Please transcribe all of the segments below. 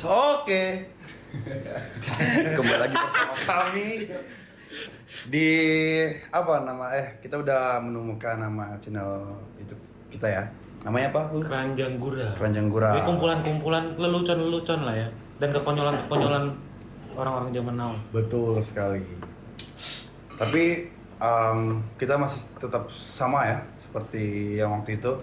Oke. Kembali lagi bersama kami di kita udah menemukan nama channel itu kita ya. Namanya apa? Keranjang Gura. Keranjang Gura. Jadi kumpulan-kumpulan lelucon-lelucon lah ya. Dan kekonyolan-kekonyolan orang-orang zaman now. Betul sekali. Tapi kita masih tetap sama ya, seperti yang waktu itu.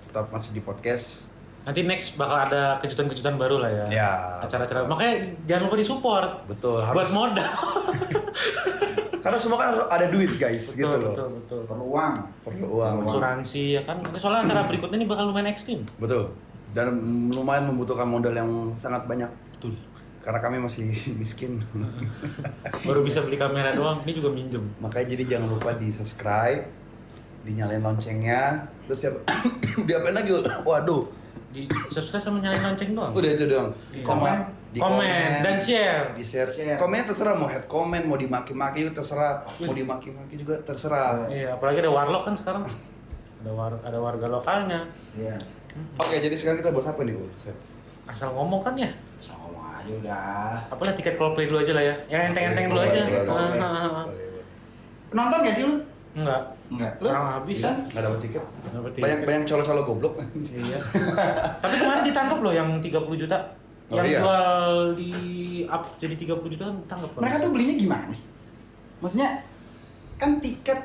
Tetap masih di podcast. Nanti next bakal ada kejutan-kejutan baru lah ya. Ya. Acara-acara. Makanya jangan lupa disupport. Betul, Buat modal. Karena semua kan harus ada duit guys, gitu loh. Betul. Perlu uang. Perlu uang. Asuransi ya kan. Soalnya acara berikutnya ini bakal lumayan ekstrim. Betul. Dan lumayan membutuhkan modal yang sangat banyak. Betul. Karena kami masih miskin. Baru bisa beli kamera doang. Ini juga minjem. Makanya jadi jangan lupa di subscribe, dinyalain loncengnya, terus diapain lagi? Waduh, Di subscribe sama nyalain lonceng doang. udah itu doang. Iya. Komen, dan share. di share. Komen terserah, mau head comment, mau dimaki-maki juga terserah, mau dimaki-maki juga terserah. Iya, apalagi ada warlock kan sekarang. Ada warga lokalnya. Iya. Oke, jadi sekarang kita bahas apa nih, Ul? Asal ngomong kan ya. Sama aja udah. Apalah tiket Coldplay dulu aja lah ya. Yang enteng-enteng dulu aja. Boleh. Nonton gak sih lu? Enggak. Enggak. Lu? Orang habis Bisa? Nggak dapat tiket? Dapat tiket. Banyak colo-colo goblok. Iya. Tapi kemarin ditangkap loh yang 30 juta. Oh, Yang iya? jual di up jadi 30 juta kan ditangkap. Mereka tuh belinya gimana sih? Maksudnya kan tiket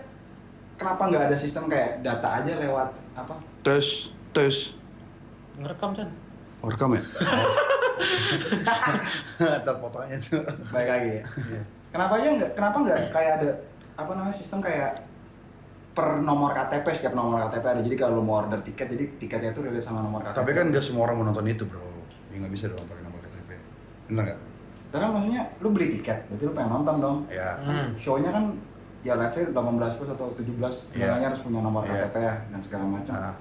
kenapa nggak ada sistem kayak data aja lewat apa? Tes. Ngerekam kan. Oh, rekam ya? Terpotongnya tuh. Baik lagi ya. Iya. Kenapa nggak kayak ada apa namanya sistem kayak per nomor KTP, setiap nomor KTP ada. Jadi kalau lu mau order tiket, jadi tiketnya itu relate sama nomor KTP. Tapi kan nggak semua orang mau nonton itu, bro. Ya nggak bisa dong pakai nomor KTP. Bener nggak? Dan kan maksudnya lu beli tiket, berarti lu pengen nonton dong. Ya. Show-nya kan ya let's say 18 plus atau 17, Iya. namanya harus punya nomor Iya. KTP ya dan segala macam. Nah.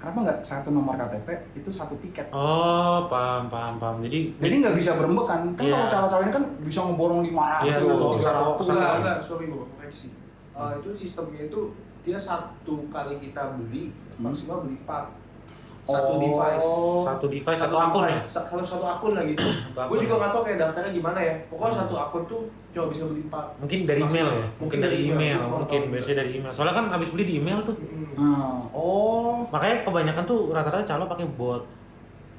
Kenapa nggak satu nomor KTP itu satu tiket? Oh, paham. Jadi Nggak bisa berembuk kan? Kan Iya. kalau calo-calo ini kan bisa ngeborong 500, Iya, 300. Enggak, sorry gue koreksi. Itu sistemnya itu dia satu kali kita beli maksimal beli 4 satu device. satu akun ya. Kalau satu akun lah gitu. akun Gue juga ya. nggak tahu kayak daftarnya gimana ya. Pokoknya satu akun tuh cuma bisa beli 4. Mungkin dari email ya. Mungkin dari email. Gua Mungkin tahu. biasanya dari email. Soalnya kan habis beli di email tuh. Oh, Makanya kebanyakan tuh rata-rata calo pakai bot.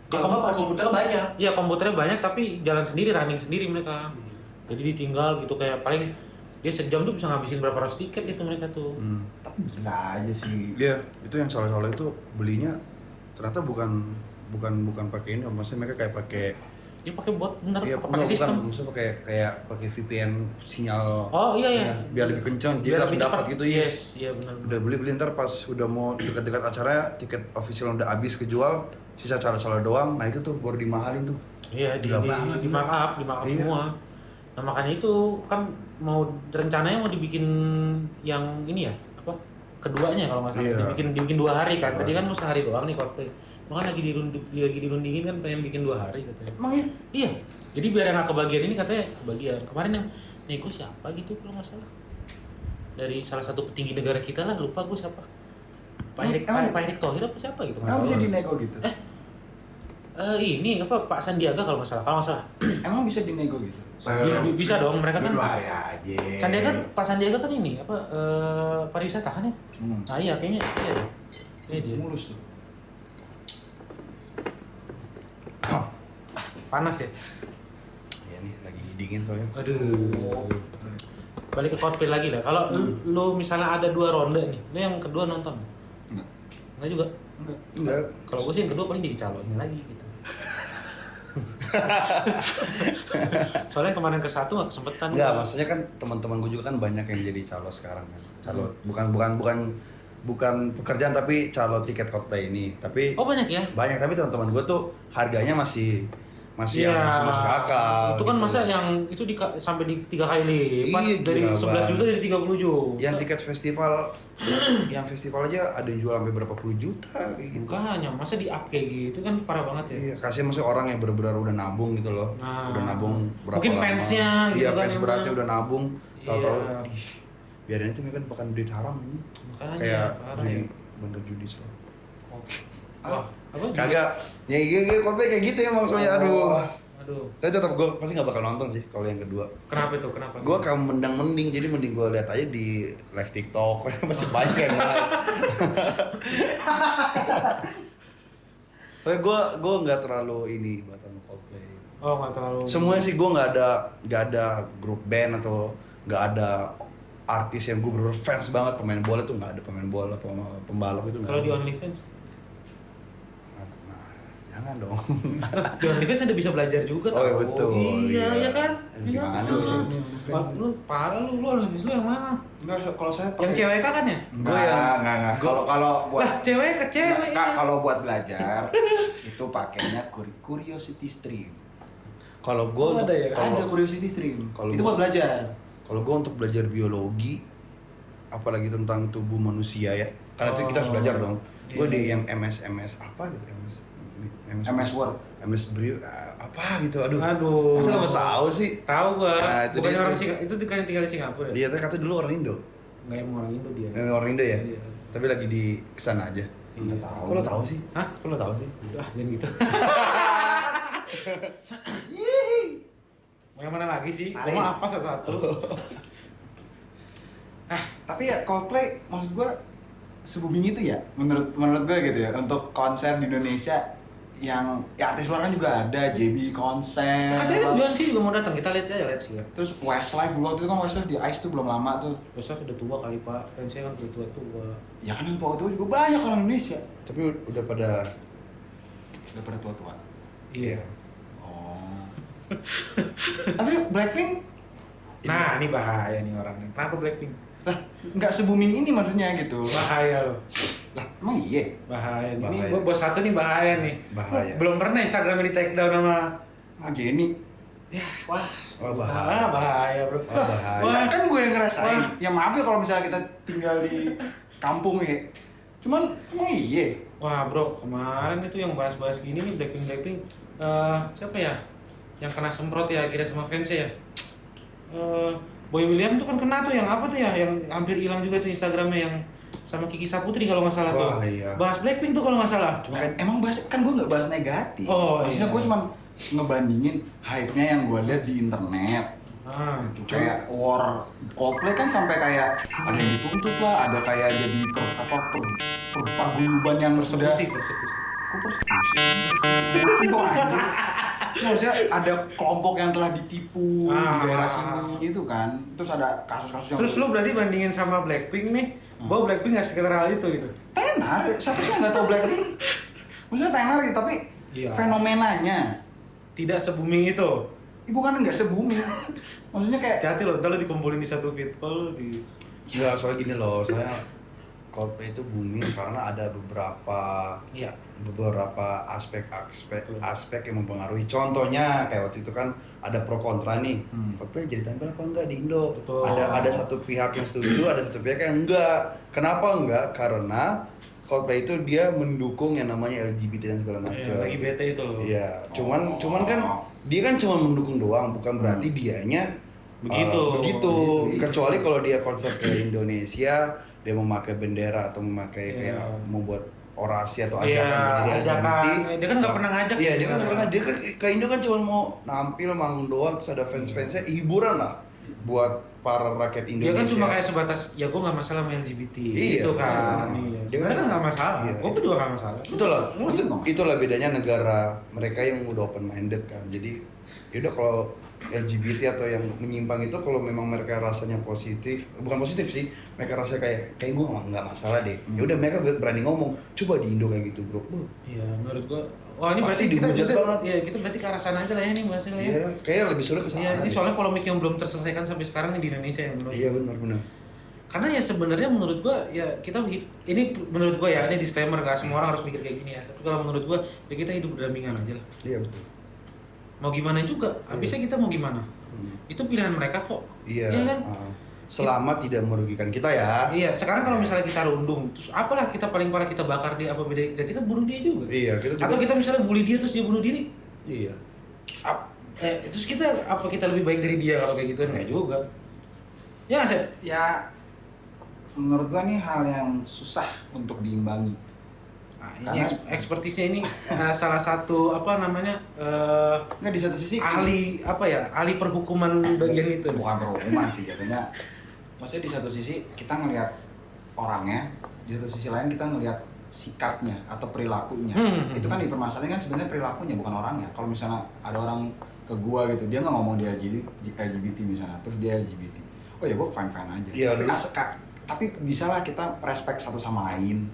Kalau nggak pakai komputer banyak. Iya, komputernya banyak tapi jalan sendiri, running sendiri mereka. Jadi ditinggal gitu kayak paling dia sejam tuh bisa ngabisin berapa ratus tiket gitu mereka tuh. tapi gila aja sih. Iya, itu yang salah-salah itu belinya ternyata bukan pakai ini, maksudnya mereka kayak pakai Dia pakai bot bener, iya, pakai sistem. maksudnya kayak pakai VPN sinyal. Oh iya. Ya, biar lebih kencang, jadi Biar langsung lebih dapat cepat. gitu ya. Yes, iya benar. Udah beli ntar pas udah mau dekat-dekat acaranya, tiket official udah habis kejual, sisa cara-cara doang. Nah itu tuh baru dimahalin tuh. Iya, Gila banget, di iya. markup Iya. semua. Nah, makanya itu kan rencananya mau dibikin yang ini ya, apa? Keduanya kalau nggak salah. Iya. Dibikin 2 hari kan. Dua Tadi kan hari. mau sehari doang nih Coldplay. Makanya lagi dirundingin kan pengen bikin 2 hari katanya. Emang ya? Iya. Jadi biar yang nggak kebagian ini katanya kebagian. Kemarin yang nego siapa gitu kalau nggak salah. Dari salah satu petinggi negara kita lah, lupa gue siapa. Pak Erick Thohir apa siapa gitu. Emang bisa dinego gitu? Ini apa Pak Sandiaga kalau nggak salah. Emang bisa dinego gitu? Bisa dong, mereka kan. 2 hari aja. Sandiaga kan, Pak Sandiaga kan ini apa pariwisata kan ya? Nah iya kayaknya iya deh. Kayaknya dia. Mulus tuh. Panas ya? Ya nih lagi dingin soalnya. Aduh. Balik ke Coldplay lagi lah. Kalau lu misalnya ada 2 ronde nih, lu yang kedua nonton? Enggak. Enggak juga. Enggak. Kalau gue sih yang kedua paling jadi calonnya lagi gitu. Soalnya kemarin ke 1 nggak kesempetan. Enggak, maksudnya kan teman-teman gue juga kan banyak yang jadi calo sekarang kan. Calo bukan pekerjaan tapi calo tiket Coldplay ini. Tapi Oh banyak ya? banyak, tapi teman-teman gue tuh harganya masih Iya. masih masuk akal. Itu kan gitu. masa yang itu sampai di 3 kali lipat Iya, dari gila 11 banget. juta jadi 30 juta. Yang tiket festival yang festival aja ada yang jual sampai berapa puluh juta kayak gitu. Bukannya, masa di up kayak gitu kan parah banget ya. Iya, kasihan maksudnya orang yang benar-benar udah nabung gitu loh. Nah, udah nabung berapa mungkin lama. fansnya gitu Iya, kan fans emang. beratnya udah nabung, tahu-tahu Iya. ih, biarin itu mereka bukan duit haram. Makanya, Kayak parah judi, ya. bener judi slow. Wah, apa? Kagak. Ya Coldplay kayak gitu ya maksudnya. Aduh. Aduh. Tapi tetap gue pasti nggak bakal nonton sih kalau yang kedua. Kenapa itu? Kenapa? Gue akan mending, jadi mending gue lihat aja di live TikTok, masih banyak yang live. Tapi gue nggak terlalu ini buatan Coldplay. Oh, nggak terlalu. Semuanya sih gue nggak ada grup band atau nggak ada artis yang gue bener fans banget. Pemain bola tuh nggak ada, pemain bola, pembalap itu nggak. Kalau ada. di OnlyFans? Nah, jangan dong. Di OnlyFans Anda bisa belajar juga. Oh, iya, tau. betul. Iya, Iya. ya kan? Gimana Iya. sih? Lu parah lu OnlyFans lu yang mana? Enggak, kalau saya Yang cewek kan ya? Enggak. Kalau buat Lah, cewek ke cewek. Kak, ya. kalau buat belajar itu pakainya Curiosity Stream. Kalau gue Oh, ada ya? Ada Curiosity Stream. Kalau Itu gua- buat belajar. Kalau gue untuk belajar biologi, apalagi tentang tubuh manusia ya, karena itu kita harus belajar dong. Gue Iya. di yang MS apa gitu, MS Word. MS Brio apa gitu, aduh. Aduh. Masa lo nggak tahu sih? Tahu gua. Nah, itu Bukan dia orang tuh. Singapura. Itu kan tinggal di Singapura ya? Dia tuh kata dulu orang Indo, Enggak emang orang Indo dia. orang Indo ya. Iya. Tapi lagi di kesana aja. Iya. Nggak tahu. Kok lo tahu sih? Hah? Kok lo tahu sih? Ah, jangan gitu. Mau yang mana lagi sih? Gua Aris. mau apa satu-satu? Tapi ya Coldplay maksud gue se-booming itu ya menurut gue gitu ya untuk konser di Indonesia yang ya artis luar kan juga ada JB konser. Katanya Beyonce juga mau datang. Kita lihat aja, lihat sih. Terus Westlife dulu waktu itu kan Westlife di Ice tuh belum lama tuh. Besok udah tua kali Pak. Fansnya kan udah tua-tua. Ya kan yang tua-tua juga banyak orang Indonesia. Tapi udah pada Sudah pada tua-tua. Iya. Oh. Tapi Blackpink Nah, ini bahaya nih orangnya. Kenapa Blackpink? lah nggak se-booming ini maksudnya gitu. Bahaya loh. Lah emang iya. Bahaya nih. Bahaya. Ini bos satu nih bahaya nih. bahaya. Belum pernah Instagramnya di take down sama Jenny. ya, wah. Oh, bahaya. Bahaya, Bro. Oh, bahaya. Wah, Kan gue yang ngerasain. Wah. Ya maaf ya kalau misalnya kita tinggal di kampung ya. Cuman emang iya. Wah, Bro, kemarin itu yang bahas-bahas gini nih Blackpink. Siapa ya? Yang kena semprot ya akhirnya sama fansnya ya. Boy William tuh kan kena tuh yang apa tuh ya? Yang hampir hilang juga tuh Instagramnya yang sama Kiki Saputri kalau nggak salah tuh. Wah, iya. Bahas Blackpink tuh kalau nggak salah. Cuma kan emang bahas kan gue nggak bahas negatif. Oh, Maksudnya iya. gue cuma ngebandingin hype-nya yang gue lihat di internet. Ah, Kayak war Coldplay kan sampai kayak ada yang dituntut lah, ada kayak jadi paguyuban yang sudah persekusi. kok persekusi? Kok anjir? Maksudnya ada kelompok yang telah ditipu di daerah sini gitu kan. Terus ada kasus-kasus yang Terus lu berarti bandingin sama Blackpink nih, bahwa Blackpink nggak sekitar hal itu gitu. tenar, siapa sih yang nggak tahu Blackpink? Maksudnya tenar gitu, tapi Iya. fenomenanya Tidak se-booming itu. ibu kan nggak se-booming. Maksudnya kayak Hati-hati loh, ntar lu dikumpulin di satu fit call lu di. Enggak, soalnya gini loh, saya Coldplay itu booming karena ada Iya. beberapa aspek yang mempengaruhi. Contohnya kayak waktu itu kan ada pro kontra nih. Coldplay jadi tampil apa enggak di Indo? Betul. Ada satu pihak yang setuju, ada satu pihak yang enggak. Kenapa enggak? Karena Coldplay itu dia mendukung yang namanya LGBT dan segala macam. Lagi bete itu loh. Iya, cuman kan dia kan cuma mendukung doang, bukan berarti dianya Begitu. begitu. Begitu. Kecuali kalau dia konser ke Indonesia, dia memakai bendera atau memakai Iya. kayak membuat orasi atau Iya, ajakan menjadi ajakan. LGBT. Dia kan nggak pernah ngajak Iya, dia kan nggak sebenarnya. pernah. Dia kan ke Indo kan cuma mau nampil, manggung doang, terus ada fans-fansnya, hiburan lah buat para rakyat Dia Indonesia. kan cuma kayak sebatas, ya gue nggak masalah sama LGBT. Iya, Gitu kan. betul. Iya. Dia Sebenarnya kan nggak masalah. Iya. Gue tuh juga nggak masalah. Itulah bedanya negara mereka yang udah open minded kan. Jadi yaudah kalau LGBT atau yang menyimpang itu kalau memang mereka rasanya positif, bukan positif sih, mereka rasa kayak gue nggak masalah deh. Ya udah mereka berani ngomong. Coba di Indo kayak gitu bro. Iya, menurut gue. Wah ini Pasti berarti dihujat banget. Ya kita berarti ke arah sana aja lah ya nih bahasanya ya. Iya, kayaknya lebih sulit ke sana. Iya, ini deh. soalnya polemik yang belum terselesaikan sampai sekarang nih di Indonesia yang menurut. Iya benar. Karena ya sebenarnya menurut gua ya kita ini menurut gua ya ini disclaimer, nggak semua orang harus mikir kayak gini ya. Tapi kalau menurut gua ya kita hidup berdampingan aja lah. Iya betul. Mau gimana juga, habisnya kita mau gimana? Itu pilihan mereka kok. Iya. kan? Selama tidak merugikan kita ya. Iya, sekarang kalau misalnya kita rundung, terus apalah kita paling parah kita bakar dia apa beda? Ya kita bunuh dia juga. Iya, kita juga. Atau kita misalnya bully dia terus dia bunuh diri. Iya. Terus kita apa kita lebih baik dari dia kalau kayak gitu? Enggak juga. Ya, saya ya menurut gua nih hal yang susah untuk diimbangi. Ini ekspertisnya ini salah satu apa namanya nggak, di satu sisi ahli apa ya, ahli perhukuman bagian itu. bukan perhukuman sih jatuhnya. Maksudnya di satu sisi kita ngelihat orangnya, di satu sisi lain kita ngelihat sikapnya atau perilakunya. Itu kan dipermasalahin kan sebenarnya perilakunya bukan orangnya. Kalau misalnya ada orang ke gua gitu, dia nggak ngomong dia LGBT misalnya, terus dia LGBT, oh ya gua fine aja. Iya, tapi bisa lah kita respect satu sama lain.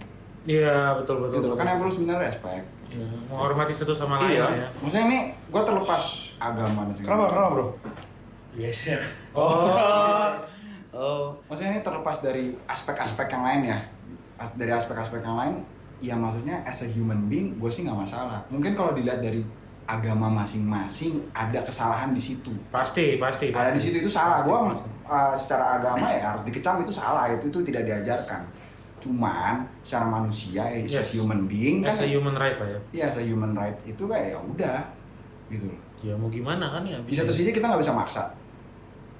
Iya, betul. Gitu loh, kan yang perlu sebenarnya respect. Iya, menghormati satu sama lain Iya. lah ya. Maksudnya ini gue terlepas agama sih. Kenapa bro? Yes, ya. Oh. Maksudnya ini terlepas dari aspek-aspek yang lain ya. Dari aspek-aspek yang lain, ya maksudnya as a human being gue sih nggak masalah. Mungkin kalau dilihat dari agama masing-masing ada kesalahan di situ. Pasti. Ada di situ itu salah. Gue secara agama ya harus dikecam, itu salah, itu tidak diajarkan. Cuman secara manusia, as a human being kan, as a human right lah ya. iya, as a human right itu kayak ya udah gitu loh. Ya mau gimana kan ya. Di satu sisi kita nggak bisa maksa.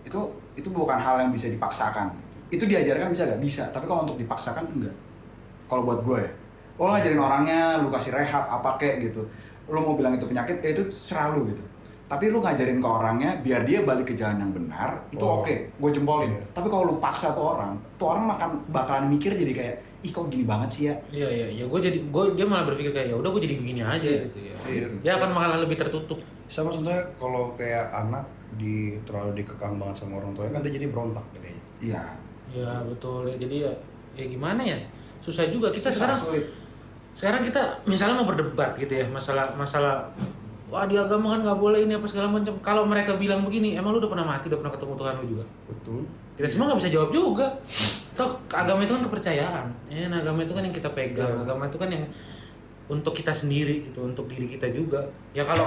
Itu bukan hal yang bisa dipaksakan. Itu diajarkan bisa nggak? Bisa. Tapi kalau untuk dipaksakan enggak. Kalau buat gue ya, lo ngajarin orangnya, lu kasih rehab apa kek gitu. Lo mau bilang itu penyakit, itu serah lu gitu. Tapi lu ngajarin ke orangnya biar dia balik ke jalan yang benar, itu oke, gue jempolin. Iya. Tapi kalau lu paksa tuh orang bakalan mikir jadi kayak, ih kok gini banget sih ya. Iya, dia malah berpikir kayak ya udah gue jadi begini aja gitu ya. Iya. Dia akan malah lebih tertutup. Sama contohnya kalau kayak anak terlalu dikekang banget sama orang tuanya kan dia jadi berontak kayaknya. Iya. Ya betul. Jadi ya gimana ya? Susah juga kita Susah, sekarang. sulit. Sekarang kita misalnya mau berdebat gitu ya, masalah wah di agama kan nggak boleh ini apa segala macam. Kalau mereka bilang begini, emang lu udah pernah mati, udah pernah ketemu Tuhan lu juga? Betul. Kita semua nggak bisa jawab juga. Toh agama itu kan kepercayaan. Agama itu kan yang kita pegang. Agama itu kan yang untuk kita sendiri gitu, untuk diri kita juga. Ya kalau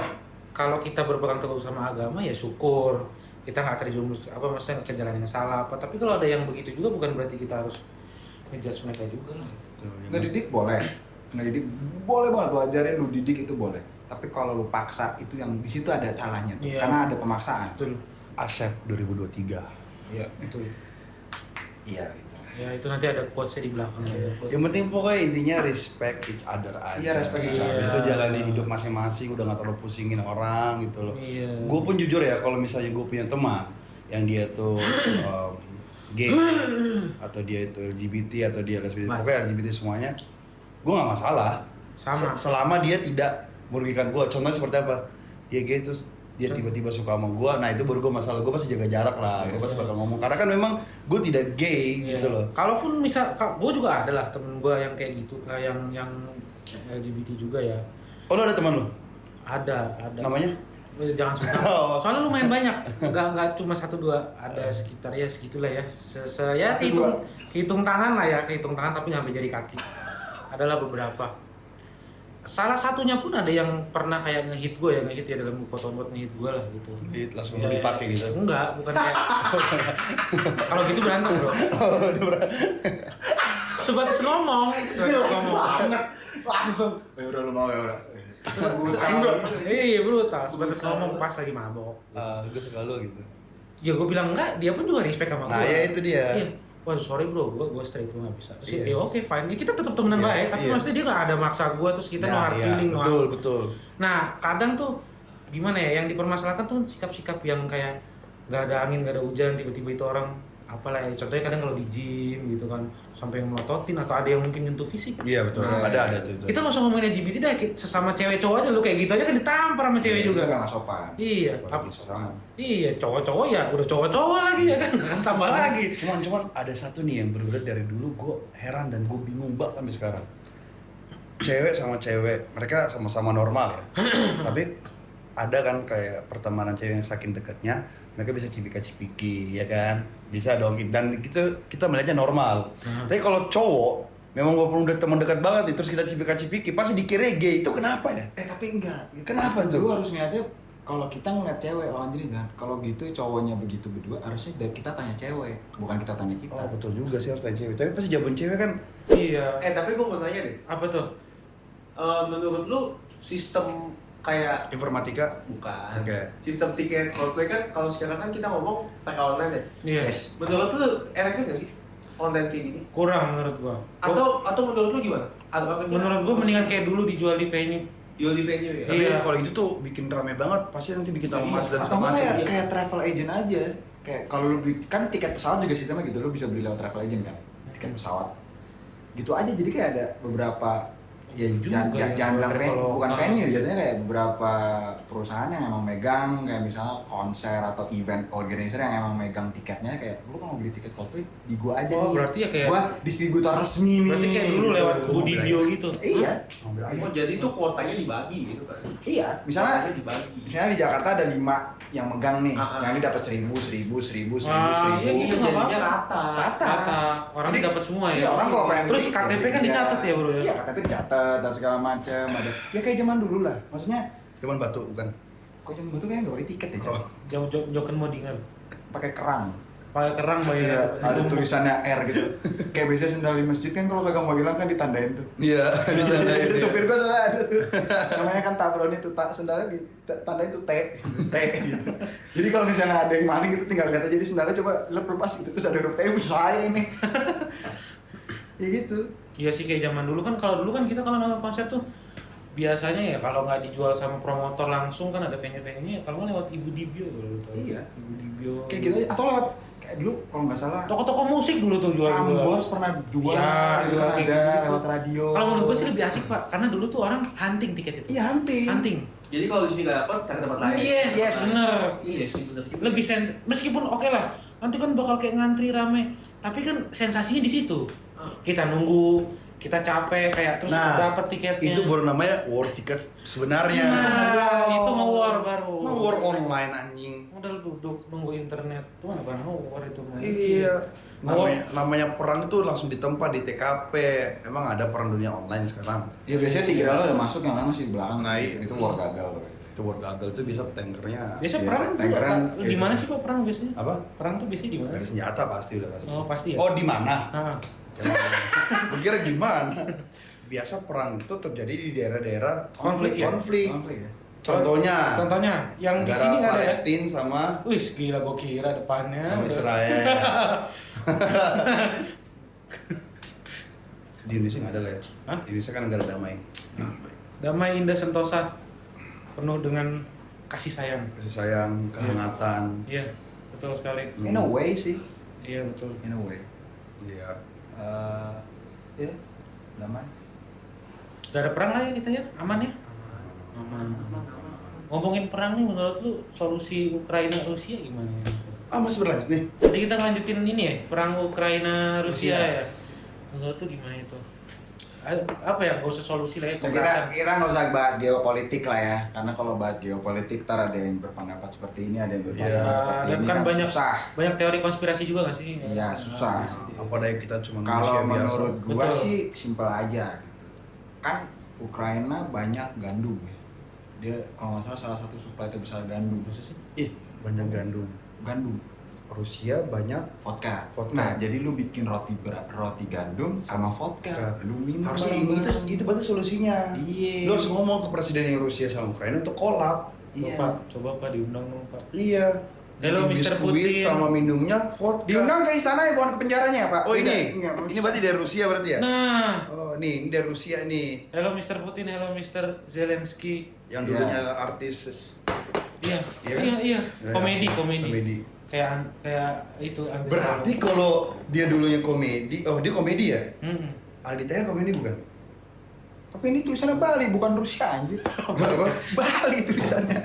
kita berpegang teguh sama agama ya syukur. Kita nggak terjerumus maksudnya ke jalan yang salah apa. Tapi kalau ada yang begitu juga bukan berarti kita harus ngejudge mereka juga lah. Ngedidik boleh. Ngedidik boleh banget, lu ajarin, lu didik itu boleh. Tapi kalau lu paksa, itu yang di situ ada salahnya tuh. Iya. Karena ada pemaksaan. Betul. Asep 2023. Iya, betul. Iya gitu. Ya itu nanti ada quotes-nya di belakang ya. Yang penting pokoknya intinya respect each other aja. Iya, respect each other. Habis itu jalanin hidup masing-masing, udah gak terlalu pusingin orang gitu loh. Iya. Gue pun jujur ya, kalau misalnya gue punya teman yang dia tuh gay atau dia itu LGBT atau dia lesbian, pokoknya LGBT semuanya, gue gak masalah. Sama. Selama dia tidak merugikan gue. Contohnya seperti apa? Dia gay terus dia tiba-tiba suka sama gue, nah itu baru gue masalah. Gue pasti jaga jarak lah, gue pasti bakal ngomong karena kan memang gue tidak gay gitu loh. Kalaupun misal, gue juga ada lah temen gue yang kayak gitu, yang LGBT juga ya. Oh, lo ada teman lo? Ada. Namanya? Jangan susah. Oh. Soalnya lumayan banyak, nggak cuma 1-2, ada sekitar ya segitulah ya. Ya hitung tangan lah ya, hitung tangan tapi nggak sampai jadi kaki. Adalah beberapa. Salah satunya pun ada yang pernah kayak ngehit ya dalam foto buat ngehit gue lah gitu. Langsung dipakai gitu? Enggak, bukan kayak. Kalau gitu berantem bro. Sebatas ngomong. banget. Langsung. Ya udah lu mau ya udah. Iya brutal, sebatas ngomong pas lagi mabok. Gue suka lo gitu. Ya gue bilang enggak, dia pun juga respect sama gue. Nah ya itu dia. Iya. Wah sorry bro, gue straight, gue gak bisa. Terus Iya. ya oke fine, ya, kita tetap temenan Iya, baik. Tapi iya. maksudnya dia gak ada maksa gue, terus kita no Nah, hard iya, feeling. betul. Nah kadang tuh gimana ya, yang dipermasalahkan tuh sikap-sikap yang kayak gak ada angin, gak ada hujan, tiba-tiba itu orang apalah ya, contohnya kadang kalau di gym gitu kan sampai melototin atau ada yang mungkin nyentuh fisik. Iya betul, Nah, ada tuh. kita gak usah ngomongin LGBT dah, sesama cewek cowok aja lu kayak gitu aja kan ditampar sama cewek juga. Juga nggak sopan. Iya, Apalagi sama. iya cowok-cowok ya udah cowok-cowok lagi ya kan, tambah lagi. Cuman ada satu nih yang bener-bener dari dulu gue heran dan gue bingung banget sampai sekarang. Cewek sama cewek, mereka sama-sama normal ya. Tapi ada kan kayak pertemanan cewek yang saking dekatnya, mereka bisa cipika-cipiki ya kan, bisa dong. Dan kita melihatnya normal. Tapi kalau cowok, memang walaupun udah teman dekat banget nih, terus kita cipika-cipiki, pasti dikira gay. Itu kenapa ya? Tapi enggak. Kenapa tuh? Lu harus ngeliatnya kalau kita ngeliat cewek lawan jenis kan, kalau gitu cowoknya begitu berdua, harusnya dari kita tanya cewek, bukan kita tanya kita. Oh betul juga sih, harus tanya cewek. Tapi pasti jawaban cewek kan. Iya. Tapi gue mau tanya deh. Apa tuh? Menurut lu sistem kayak Informatika. bukan. Oke. Sistem tiket Coldplay kan kalau sekarang kan kita ngomong pakai online ya. Iya. Menurut lu efektif nggak sih? konten kayak gini? Kurang menurut gua. Atau menurut lu gimana? Menurut gua mendingan kayak dulu dijual di venue. Jual di venue ya? Tapi Iya. kalau itu tuh bikin rame banget, pasti nanti bikin tambah Iya. mas dan Atau segala nggak macam. kayak travel agent aja. Kayak kalau lu beli kan tiket pesawat juga sistemnya gitu, lu bisa beli lewat travel agent kan. Tiket pesawat. Gitu aja, jadi kayak ada beberapa ya Juga ya, jangan bilang travel- bukan venue, jadinya kayak beberapa perusahaan yang emang megang, kayak misalnya konser atau event organizer yang emang megang tiketnya, kayak lu kalau mau beli tiket Coldplay di gua aja Oh, nih. berarti ya kayak- gua distributor resmi nih. Berarti kayak dulu lewat gitu. Budi Dio gitu. Iya. Oh jadi tuh kuotanya dibagi gitu kan? Iya, misalnya Kuotanya dibagi. misalnya di Jakarta ada 5 yang megang nih, Ah, ah. yang ini dapat 1.000, 1.000, 1.000, 1.000, Ah, iya 1.000. gitu nggak Jadinya apa-apa. rata. Rata. Orangnya Jadi, dapat semua ya. Iya, orang kalau pengen Terus beli, KTP kan beli dicatat aja. ya, Bro ya. Iya, KTP dicatat dan segala macam ada. Ya kayak zaman dulu lah. Maksudnya Cuman batu bukan. kok zaman dulu kayak nggak pakai tiket ya, Cak? Jauh-jauh mau dengar. Pakai kerang. Pakai kerang Iya, bayar. ada tulisannya R gitu. Kayak biasanya sendal di masjid kan kalau pegang Magelang kan ditandain tuh. Iya, ditandain. Jadi supir gua soalnya ada tuh. Namanya kan tabroni tuh, sendalnya ditandain tuh T gitu. Jadi kalau misalnya ada yang maling gitu tinggal lihat aja di sendalnya, coba lepas gitu terus ada huruf T, saya ini. Ya gitu. Iya sih kayak zaman dulu kan, kalau dulu kan kita kalau nonton konser tuh biasanya ya kalau nggak dijual sama promotor langsung kan ada venue-venue-nya, kalau nggak lewat Ibu Dibio kalau lu tahu. Iya. Ibu Dibio. Kayak gitu aja. Atau lewat kayak dulu kalau nggak salah Toko-toko musik dulu tuh jual. Prambors pernah jual Iya, gitu kan, kayak ada gitu-gitu. lewat radio. Kalau menurut gue sih lebih asik Pak, karena dulu tuh orang hunting tiket itu. Iya, hunting. Hunting. Jadi kalau di sini nggak dapat, cari tempat lain. Yes, Yes. bener. Iya sih bener. Lebih meskipun oke lah, nanti kan bakal kayak ngantri rame, tapi kan sensasinya di situ. Kita nunggu, kita capek kayak terus dapat tiketnya. Itu baru namanya war tiket sebenarnya. Nah, itu nge-war baru. War online anjing. Modal duduk nunggu internet tuh bukan war itu mah. Iya. War. Namanya perang itu langsung ditempa di TKP. Emang ada perang dunia online sekarang. Ya biasanya 3 lo udah masuk, yang lain masih di belakang. Nah, sih. Itu war gagal loh. Itu war gagal itu bisa tankernya. Biasa Iya, perang tuh tankeran di gitu. mana sih Pak perang biasanya? Apa? Perang tuh biasanya di mana? Gak ada senjata pasti udah pasti. Oh, pasti ya. Oh, di mana? Ah. Gue kira gimana? Biasa perang itu terjadi di daerah-daerah Konflik ya? konflik. Ya. Contohnya yang di negara sini nggak ada ya? Palestina sama Wih, gila gua kira depannya. sama Israel. Di Indonesia nggak ada lah ya. Hah? Indonesia kan negara damai. Damai indah sentosa, penuh dengan kasih sayang. Kasih sayang, kehangatan. Iya, betul sekali. In a way sih. Iya betul. In a way. Iya. Ya, damai. Gak ada perang lah ya kita ya, aman ya. Aman. Ngomongin perang nih, menurut lu solusi Ukraina Rusia gimana ya? Masih berlanjut nih. Jadi kita lanjutin ini ya, perang Ukraina Rusia Rusia. ya. Menurut lu gimana itu? Apa ya, gak usah solusi lah ya, Kita keberatan. kita nggak usah bahas geopolitik lah ya, karena kalau bahas geopolitik ntar ada yang berpendapat seperti ini, ada yang berpendapat Iya. seperti Dan ini kan banyak susah. banyak teori konspirasi juga gak sih? Iya, susah. Apa daya kita cuma Kalau manusia biasa. menurut gua Betul. sih simpel aja gitu. Kan Ukraina banyak gandum ya. Dia kalau nggak salah satu supply terbesar gandum. Maksud sih? banyak gandum. Gandum, Rusia banyak vodka. Vodka. Nah, jadi lu bikin roti gandum sama vodka. Lu minum. harusnya ini itu berarti solusinya. Iya. Lu harus ngomong ke presiden yang Rusia sama Ukraina untuk collab. Iya. Coba Pak diundang dong Pak. Iya. Halo, Bikin Mr. biskuit Putin. sama minumnya vodka. Diundang ke istana ya, bukan ke penjaranya ya, Pak? Oh ini, Enggak, ini berarti dari Rusia berarti ya? Nah, Oh ini dari Rusia nih. hello Mr. Putin, hello Mr. Zelensky. Yang Iya. dulunya artis. Iya, Iya kan? iya, iya. Ya. Komedi. Komedi. Kayak itu anti Berarti kalau dia dulunya komedi, oh dia komedi ya? Hmm. Aldi Taher komedi bukan? Tapi ini tulisannya Bali, bukan Rusia anjir. Apa? Bali tulisannya.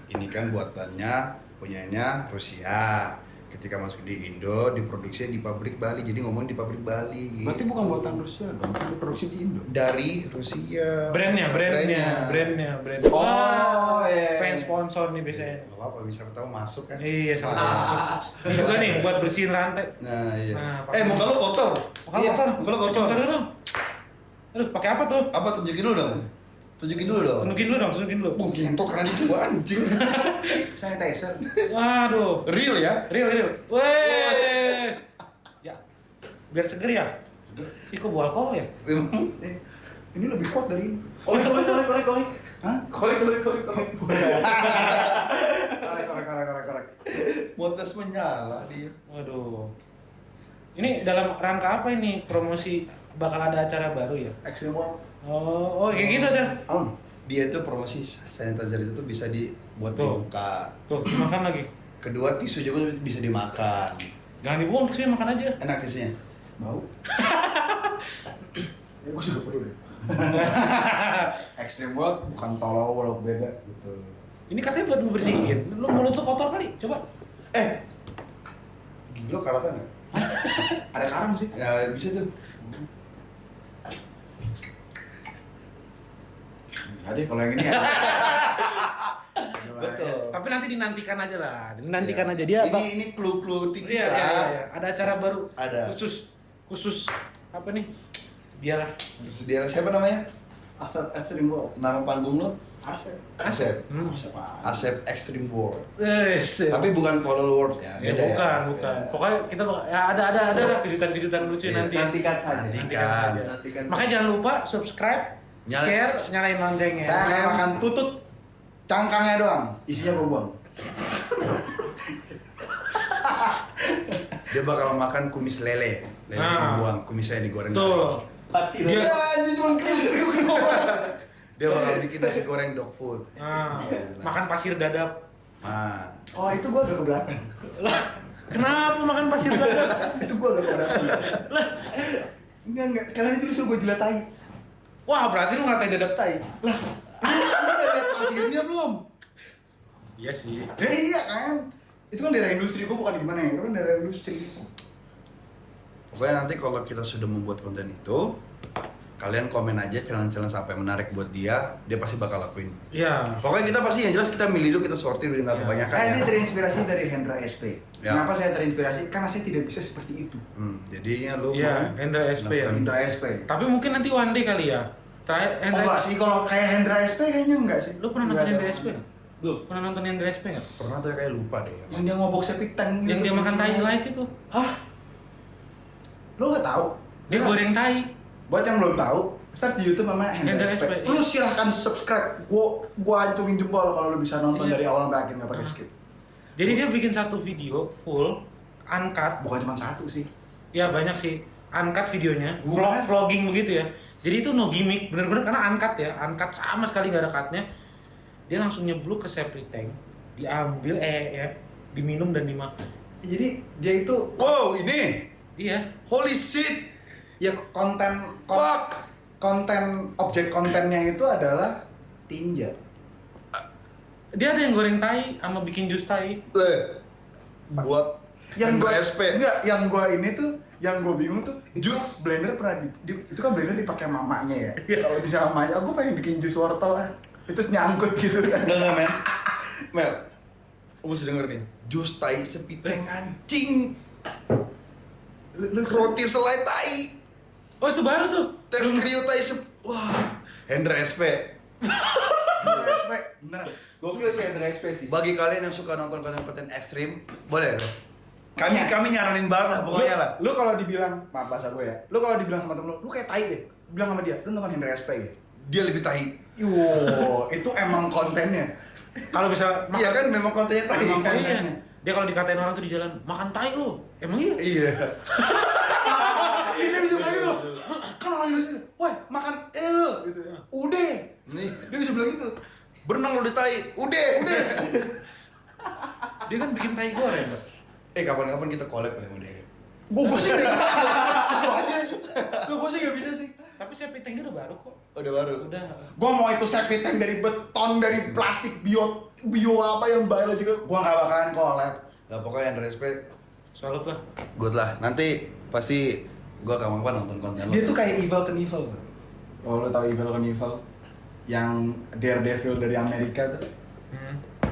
Ini kan buatannya punyanya Rusia. Ketika masuk di Indo, diproduksi di pabrik Bali. Jadi ngomong di pabrik Bali. Gitu. Berarti bukan buatan Rusia dong, kan diproduksi di Indo. Dari Rusia. Brand. Oh, iya. Pengen sponsor nih biasanya. Gak apa-apa, bisa pertama masuk kan? Iya, sama masuk. Ah. Ini juga nih buat bersihin rantai. Nah iya. Nah, pakai- Muka lo kotor. Kalau Iya, kotor, muka lo cuci kotor. muka dulu dong. Aduh, pakai apa tuh? Apa tunjukin dulu dong? Tunjukin dulu dong. Tunjukin dulu. Gentot kan ini sebuah anjing. Sanitizer. Waduh. Real ya? Real. Weh. Ya. Biar seger ya. Ih, kok bawa alkohol ya? Ini lebih kuat dari ini. Kolek. Hah? Kolek. Korek. Motos menyala dia. Waduh. Ini dalam rangka apa ini promosi bakal ada acara baru ya? Extreme World. Oh kayak gitu aja. Dia itu promosi sanitizer itu tuh bisa dibuat di Tuh. muka. Tuh, makan lagi. Kedua, tisu juga bisa dimakan. Jangan dibuang, tisunya makan aja. Enak tisunya. Bau. Ya gue juga perlu deh. Extreme World bukan tolol world beda gitu. Ini katanya buat ngebersihin. Lu mulut lu kotor kali, coba. Gigi lo karatan nggak? Ada karam sih. Ya bisa tuh. Enggak deh kalau yang ini ya. Betul. Tapi nanti dinantikan aja lah. Dinantikan Iya. aja dia apa? Ini clue-clue tipis Iya, lah. iya. Ada acara baru. Ada. Khusus apa nih? Dialah. Dia siapa namanya? Extreme World. Nama panggung lo? Asep. Asep. Siapa? Asep Extreme World. Tapi Tapi bukan Total World ya. ya, Beda bukan, ya. bukan. Beda. Pokoknya kita ya ada lah kejutan-kejutan lucu Iya. nanti. Nantikan saja. Nantikan. saja. Nantikan. Makanya jangan lupa subscribe, share, nyalain loncengnya. Saya akan makan tutut cangkangnya doang. Isinya gue buang. Dia bakal makan kumis lele. Lele dibuang, kumisnya digoreng. Tuh. Dia Ya, anjir cuma kriuk-kriuk doang. Dia bakal bikin nasi goreng dog food. makan pasir dadap. Nah, Oh itu gue agak keberatan. Lah, kenapa makan pasir dadap? Itu gue agak keberatan. Enggak. Karena itu disuruh gue jilat tai. Wah, berarti lu ngatain dadap tai. Lah, lu udah lihat pasirnya belum? Iya sih. Ya iya kan. Itu kan daerah industri, gue bukan di mana ya. Itu kan daerah industri. pokoknya nanti kalau kita sudah membuat konten itu, kalian komen aja challenge-challenge apa yang menarik buat dia pasti bakal lakuin. Iya. Pokoknya kita pasti yang jelas kita milih dulu, kita sortir biar nggak Ya. kebanyakan Saya ya. sih terinspirasi dari Hendra SP. Ya. Kenapa saya terinspirasi? Karena saya tidak bisa seperti itu. Jadinya lu Iya, mau Hendra SP ya. Hendra SP. Tapi mungkin nanti one day kali ya. Terakhir Oh Hendra. enggak sih, kalau kayak Hendra SP kayaknya enggak sih. Lu pernah Nggak nonton ada. Hendra SP nggak? Belum. Pernah nonton Hendra SP nggak? pernah tuh kayak lupa deh. Yang dia ngobok septic tank gitu. Yang dia makan tai live itu. Hah? Lo nggak tahu? Dia goreng tai. Buat yang belum tahu, search di YouTube namanya Hendra Hendra SP. SP. Lu silahkan subscribe. Gua acungin jempol kalau lu bisa nonton Iya. dari awal sampai akhir nggak pakai skip. Jadi dia bikin satu video full uncut. Bukan cuma satu sih. Ya banyak sih uncut videonya. Hubungannya- Vlogging begitu ya. Jadi itu no gimmick, bener-bener karena uncut ya. Uncut sama sekali nggak ada cutnya. Dia langsung nyebluk ke septic tank, diambil ya, diminum dan dimakan. Jadi dia itu Wow, ini Iya. holy shit. ya Fuck. konten objek kontennya itu adalah tinja. Dia ada yang goreng tai sama bikin jus tai. Buat Yang Hendra gua SP. enggak, yang gua ini tuh, yang gua bingung tuh, itu blender pernah itu kan blender dipakai mamanya ya. Kalau bisa mamanya, aku pengen bikin jus wortel lah. Itu nyangkut gitu kan. Enggak, men. Mel, lu mesti denger nih. Jus tai sepiteng anjing. Roti selai tai. Oh itu baru tuh. Tes kriu tai wah. Hendra SP. Respect, beneran. Gokil sih Hendra SP sih. Bagi kalian yang suka nonton konten-konten ekstrim, boleh loh. Kami nyaranin banget lah pokoknya lah. Lu kalau dibilang, maaf bahasa gue ya. Lu kalau dibilang sama temen lu kayak tai deh. Bilang sama dia, lu nonton Hendra SP ya. Dia lebih tahi. Yo, itu emang kontennya. Kalau bisa Iya kan memang kontennya tahi. Emang Oh, kontennya. iya. Dia kalau dikatain orang tuh di jalan, makan tai lu. Emang iya? Iya. Ini bisa bilang gitu. Kan orang Indonesia, woi makan lu gitu. Udah. Nih, Dia bisa bilang gitu. berenang lu di tai. Udah. Dia kan bikin tai goreng, Mbak. Kapan-kapan kita collab lah sama dia. Gue sih nggak bisa. Aja. Gue sih nggak bisa sih. Tapi septic tank dia udah baru kok. Udah baru. Udah. Gue mau itu septic tank dari beton, dari plastik, bio apa yang biological. Gue nggak bakalan collab. Gak pokoknya Hendra SP Salut lah. good lah. Nanti pasti gua kapan-kapan nonton konten lu. Dia tuh kayak Evil Knievel. Oh lo tau Evil Knievel? Yang Daredevil dari Amerika tuh.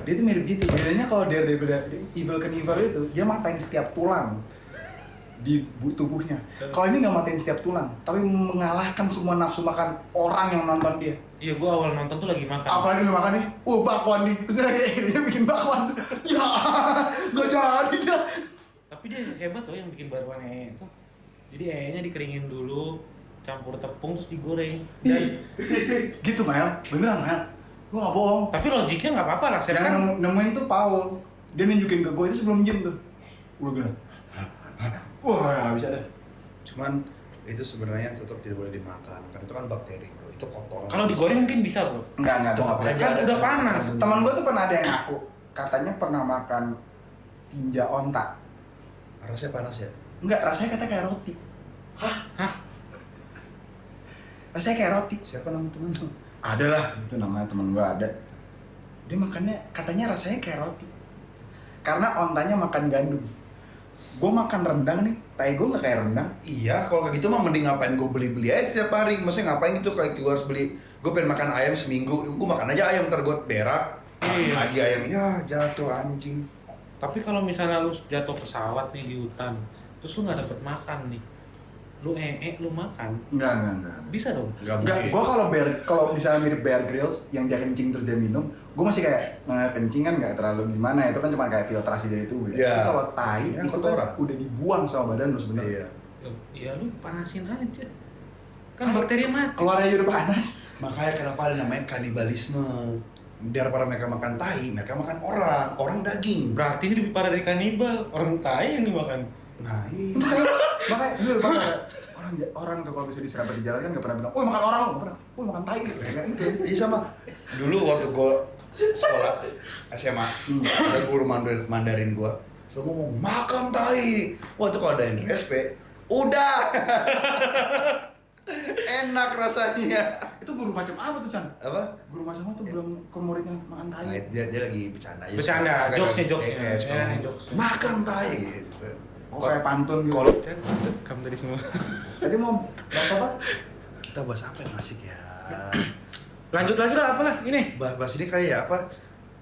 Dia tuh mirip gitu. Bedanya kalau Daredevil Evil Knievel itu dia matain setiap tulang di tubuhnya. Kalau ini nggak matain setiap tulang, tapi mengalahkan semua nafsu makan orang yang nonton dia. Iya, gua awal nonton tuh lagi makan. Apalagi lu makan nih, bakwan nih, terus dia bikin bakwan. Ya, nggak jadi dah. Tapi dia hebat loh yang bikin baruan itu. Jadi nya dikeringin dulu, campur tepung terus digoreng. Dan Gitu Mel, beneran Mel. Gua nggak bohong. tapi logiknya nggak apa-apa lah, saya Yang kan nemuin tuh Paul. Dia nunjukin ke gue itu sebelum gym tuh. Gue bilang, Wah, nggak bisa dah. Cuman itu sebenarnya tetap tidak boleh dimakan karena itu kan bakteri bro, itu kotoran. Kalau digoreng mungkin bisa bro. Enggak Tetap boleh. aja Kan ada udah panas. Teman gue tuh pernah ada yang ngaku, katanya pernah makan tinja onta. Rasanya panas ya. Enggak, rasanya katanya kayak roti. Hah? Rasanya kayak roti. Siapa nama temen lu? Ada lah, itu namanya teman gue ada. Dia makannya katanya rasanya kayak roti. Karena ontanya makan gandum. Gue makan rendang nih, tai gue nggak kayak rendang. Iya, kalau kayak gitu mah mending ngapain gue beli-beli aja tiap hari. Maksudnya ngapain gitu kayak gue harus beli. Gue pengen makan ayam seminggu, gue makan aja ayam ntar gue berak. Iya. Lagi ayam, ya jatuh anjing. Tapi kalau misalnya lu jatuh pesawat nih di hutan, terus lu nggak dapet makan nih, lu lu makan, Enggak. bisa dong? Gak Enggak, mungkin. gue kalau misalnya mirip Bear Grylls yang dia kencing terus dia minum, gue masih kayak kencing kan nggak terlalu gimana, itu kan cuma kayak filtrasi dari tubuh ya. Iya. Tapi kalau tai Kan itu kotoran. kan udah dibuang sama badan lu sebenarnya. Iya. Ya lu panasin aja, kan bakteri mati. Keluarnya udah panas. Makanya kenapa ada namanya kanibalisme. Daripada mereka makan tai, mereka makan orang daging. Berarti ini lebih parah dari kanibal, orang tai yang dimakan. Nah, iya. Makanya dulu orang tuh kalau bisa diserempet di jalan kan nggak pernah bilang, "Woi makan orang lo," nggak pernah. "Woi makan tai." Kayak gitu. Iya sama. Dulu waktu gue sekolah SMA, ada guru Mandarin gue selalu ngomong makan tai. Wah itu kalau ada yang SP, udah enak rasanya. Itu guru macam apa tuh, Chan? Apa? Guru macam apa tuh bilang ke muridnya makan tai? Nah, dia lagi bercanda aja. Bercanda, Suka- jokesnya, suka- jokesnya. suka Ya, ngomong, jokesnya. makan tai gitu. Oh, kayak pantun gitu. Kalau Chan, kamu tadi semua. Tadi mau bahas apa? kita bahas apa yang asik ya? Lanjut lagi lah, apalah ini. Bahas ini kali ya apa?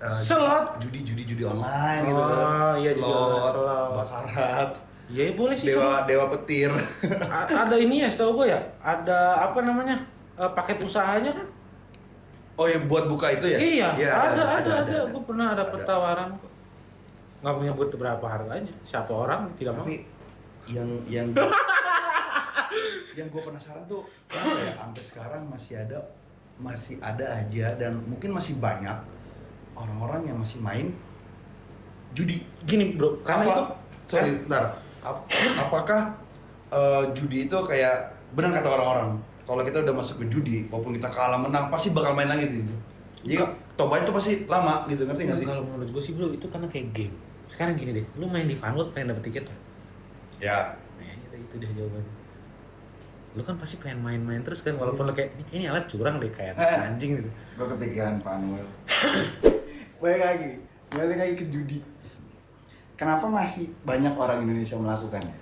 Slot. Judi online gitu kan. Oh, iya juga, Slot, slot. bakarat, Iya boleh sih. Sob. dewa petir. Ada ini ya, setahu gue ya. Ada apa namanya? Paket usahanya kan? Oh ya buat buka itu ya? Iya, Iya, ada. Gue pernah dapet Ada. tawaran kok. Nggak menyebut berapa harganya. Siapa orang tidak mau. Tapi yang yang gue penasaran tuh kenapa ya sampai sekarang masih ada aja dan mungkin masih banyak orang-orang yang masih main judi. Gini bro, karena itu sorry, bentar. Apakah judi itu kayak benar kata orang-orang? Kalau kita udah masuk ke judi, walaupun kita kalah menang, pasti bakal main lagi gitu. Jadi tobatnya itu pasti lama gitu, ngerti nggak sih? kalau menurut gue sih bro, itu karena kayak game. Sekarang gini deh, lu main di Funworld pengen dapet tiket kan? Ya. Nah, itu deh jawabannya. Lu kan pasti pengen main-main terus kan, walaupun lu kayak ini kayaknya alat curang deh kayak anjing gitu. Gue kepikiran Funwell. Balik lagi ke judi. Kenapa masih banyak orang Indonesia melakukannya?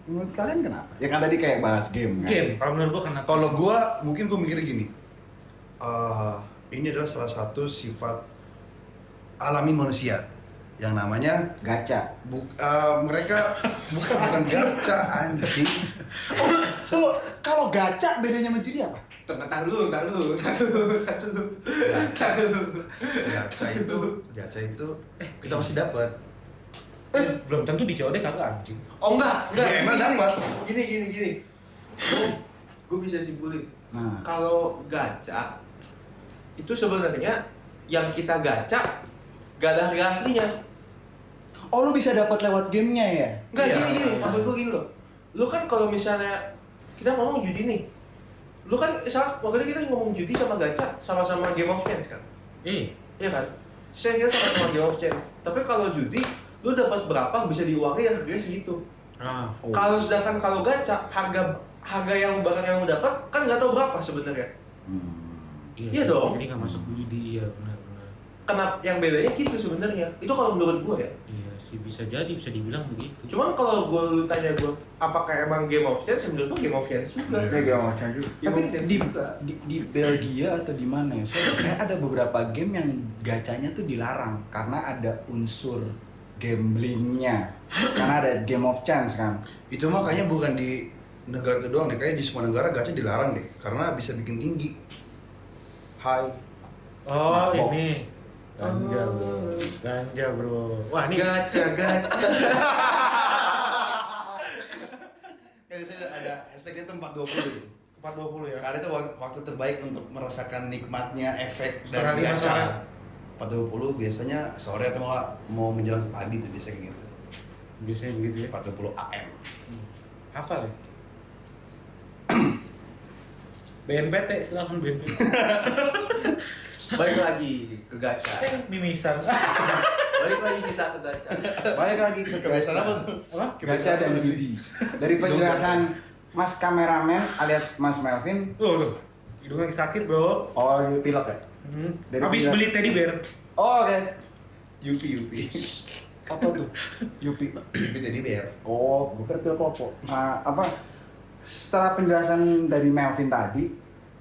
Menurut kalian kenapa? Ya kan tadi kayak bahas game kan? Game, kalau menurut gue karena Kalau mungkin gue mikirnya gini, ini adalah salah satu sifat alami manusia yang namanya Gacha. mereka bukan gacha anjing. Tuh, kalau gacha bedanya sama judi apa? Ntar dulu. Gacha itu kita pasti dapat. belum tentu di COD kagak anjing. Oh enggak. Ya, emang dapat. Gini. Gue bisa simpulin. Nah. Kalau gacha itu sebenarnya yang kita gacha gak ada harga aslinya. Oh, lu bisa dapat lewat gamenya ya? Enggak Iya. gini, maksud gue gini loh. Lu kan kalau misalnya kita ngomong judi nih, lu kan waktu itu kita ngomong judi sama gacha sama-sama Game of Chance kan? Iya kan? Saya kira sama-sama Game of Chance. Tapi kalau judi, lu dapat berapa bisa diuangin yang harganya segitu. Oh. Kalau sedangkan kalau gacha, harga yang barang yang lu dapat kan nggak tahu berapa sebenarnya. Iya dong. Jadi nggak masuk judi, iya benar. Kenapa yang bedanya gitu sebenarnya? Itu kalau menurut gue ya. Iya sih bisa dibilang begitu. Cuman kalau lu tanya gue, apakah emang Game of Chance? Menurut gue Game of Chance juga. Kayak Game of Chance juga. Game Tapi of Chance di, juga. di Belgia atau di mana ya? Soalnya kayak ada beberapa game yang gacanya tuh dilarang karena ada unsur gamblingnya. Karena ada Game of Chance kan. Itu mah kayaknya bukan di negara itu doang deh, kayaknya di semua negara gacha dilarang deh karena bisa bikin tinggi. Hai. Oh Mabok. ini ganja bro. Wah ini Gacha. Ada hashtagnya itu 420. 420 ya. Karena itu waktu terbaik untuk merasakan nikmatnya efek Setengah dari lima gacha. sore. 420 biasanya sore atau mau menjelang ke pagi tuh biasanya kayak gitu. Biasanya begitu ya. 420 AM. Hafal ya? BNPT, silakan BNPT. Balik lagi ke gacha. Mimisan. Balik lagi kita ke gacha. Balik lagi ke Kebiasaan apa tuh? Apa? gacha dan judi. Dari penjelasan Mas kameramen alias Mas Melvin, Loh, hidungnya sakit bro. oh lagi pilek ya? Dari Habis penjelasan- beli teddy bear. Oh oke. Yupi. Apa tuh? Yupi. Yupi teddy bear. Oh, gue kira pil kelompok. Nah, apa? Setelah penjelasan dari Melvin tadi,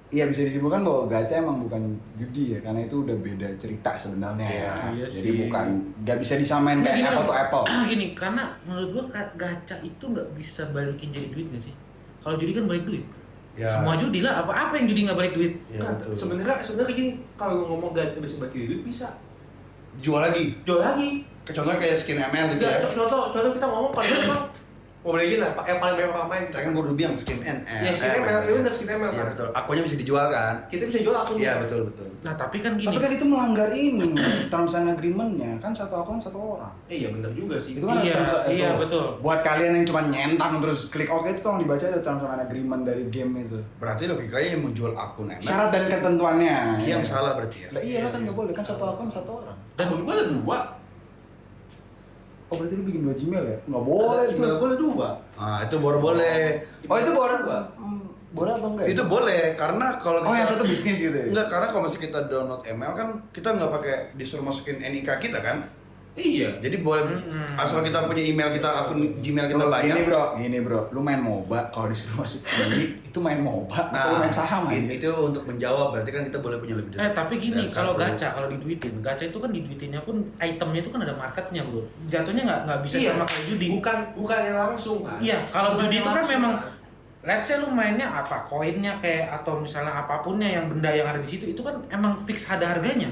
iya bisa disimpulkan bahwa gacha emang bukan judi ya, karena itu udah beda cerita sebenarnya ya. Iya Jadi sih. bukan, nggak bisa disamain Nggak, kayak gini apple loh. to apple. Gini, karena menurut gua gacha itu nggak bisa balikin jadi duit nggak sih? Kalau judi kan balik duit. Ya. Semua judi lah. Apa yang judi nggak balik duit? Ya, Nah, betul. sebenarnya gini, kalau lu ngomong gacha bisa bagi duit bisa. Jual lagi. Jual lagi. Contohnya kayak skin ML gitu ya. Contoh kita ngomong paling memang Mobile Legends lah, yang paling banyak orang main. Tadi kan gue udah bilang skin ML. Ya, skin ML, itu udah skin ML Iya kan. betul. Akunnya bisa dijual kan? Kita bisa jual akun. Iya betul. Nah tapi kan gini. Tapi kan itu melanggar ini terms and agreement-nya, kan satu akun satu orang. Iya benar juga sih. Itu kan Iya, ada terms iya, itu. betul. Buat kalian yang cuma nyentang terus klik OK itu tolong dibaca ada terms and agreement dari game itu. Berarti logikanya yang mau jual akun ML. Syarat dan ketentuannya. Yang ya. salah berarti ya. Lah iya kan nggak boleh kan satu akun satu orang. Dan akun gua ada 2. Oh berarti lu bikin 2 Gmail ya? Nggak boleh tuh. Gua ada 2. Ah itu baru boleh. Oh itu boleh? Dua. Boleh atau enggak? Itu boleh karena kalau Oh yang satu bisnis gitu ya? Enggak, karena kalau masih kita download ML kan kita nggak pakai disuruh masukin NIK kita kan. Iya. Jadi boleh asal kita punya email kita, akun Gmail kita banyak. Gini bro, lu main MOBA kalau disuruh masuk ini itu main MOBA atau lu Nah, main saham aja? itu untuk menjawab berarti kan kita boleh punya lebih dari. Tapi gini, dari kalau satu. gacha, kalau diduitin, gacha itu kan diduitinnya pun itemnya itu kan ada marketnya bro. Jatuhnya nggak bisa Iya. sama kayak judi. Bukan yang langsung kan. Iya, kalau Bukan judi yang itu kan langsung, memang, kan. let's say lu mainnya apa, koinnya kayak atau misalnya apapunnya yang benda yang ada di situ itu kan emang fix ada harganya.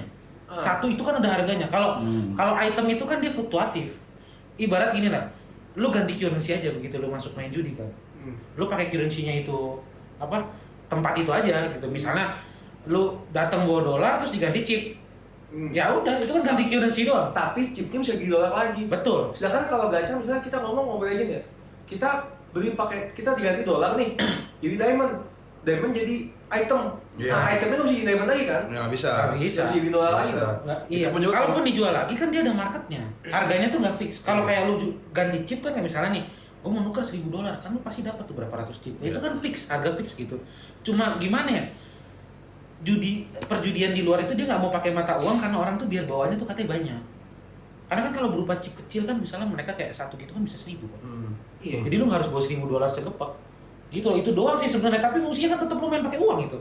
Satu itu kan ada harganya. Kalau item itu kan dia fluktuatif. Ibarat gini lah, lu ganti currency aja begitu lu masuk main judi kan. Lu pakai currency-nya itu apa? Tempat itu aja gitu. Misalnya lu datang bawa dolar terus diganti chip. Ya udah, itu kan ganti currency doang. Tapi chipnya bisa di dolar lagi. Betul. Sedangkan kalau gacha misalnya kita ngomong Mobile Legends ya, kita beli pakai kita diganti dolar nih, jadi diamond jadi item. Iya. Nah itemnya nggak bisa jadi diamond lagi kan? Nggak bisa. Nggak bisa. Nggak bisa jadi dolar lagi Bisa. dong. Nggak, Itu iya. pun juga Kalaupun dijual lagi kan dia ada marketnya. Harganya tuh nggak fix. Kalau kayak lu ganti chip kan kayak misalnya nih, gue mau nuker $1.000 kan lu pasti dapat tuh berapa ratus chip. Itu kan fix, harga fix gitu. Cuma gimana ya? Perjudian di luar itu dia nggak mau pakai mata uang karena orang tuh biar bawanya tuh katanya banyak. Karena kan kalau berupa chip kecil kan misalnya mereka kayak satu gitu kan bisa 1.000 kan. Iya. Jadi lu nggak harus bawa $1.000 segepak. Gitu loh, itu doang sih sebenarnya. Tapi fungsinya kan tetap lu main pakai uang itu.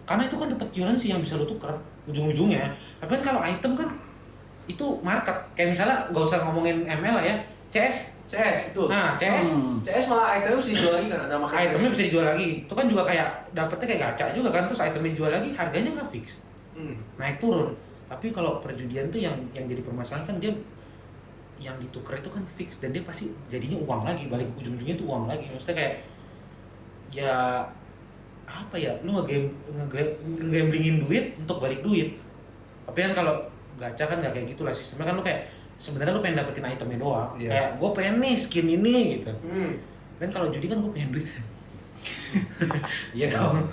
Karena itu kan tetap currency yang bisa lu tukar ujung-ujungnya. Tapi kan kalau item kan itu market. Kayak misalnya nggak usah ngomongin ML lah ya, CS. CS itu. Nah, CS. CS malah itemnya bisa dijual lagi kan? Ada market. Itemnya bisa dijual lagi. Itu kan juga kayak dapetnya kayak gacha juga kan, terus itemnya dijual lagi, harganya nggak fix. Naik turun. Tapi kalau perjudian tuh yang jadi permasalahan kan dia yang ditukar itu kan fix dan dia pasti jadinya uang lagi, balik ujung-ujungnya tuh uang lagi. Maksudnya kayak ya apa ya, lu nge-gamblingin duit untuk balik duit. Tapi kan kalau gacha kan nggak kayak gitulah sistemnya, kan lu kayak sebenarnya lu pengen dapetin itemnya doang. Iya. Kayak gue pengen nih skin ini gitu. Dan kalau judi kan gue pengen duit. Iya dong.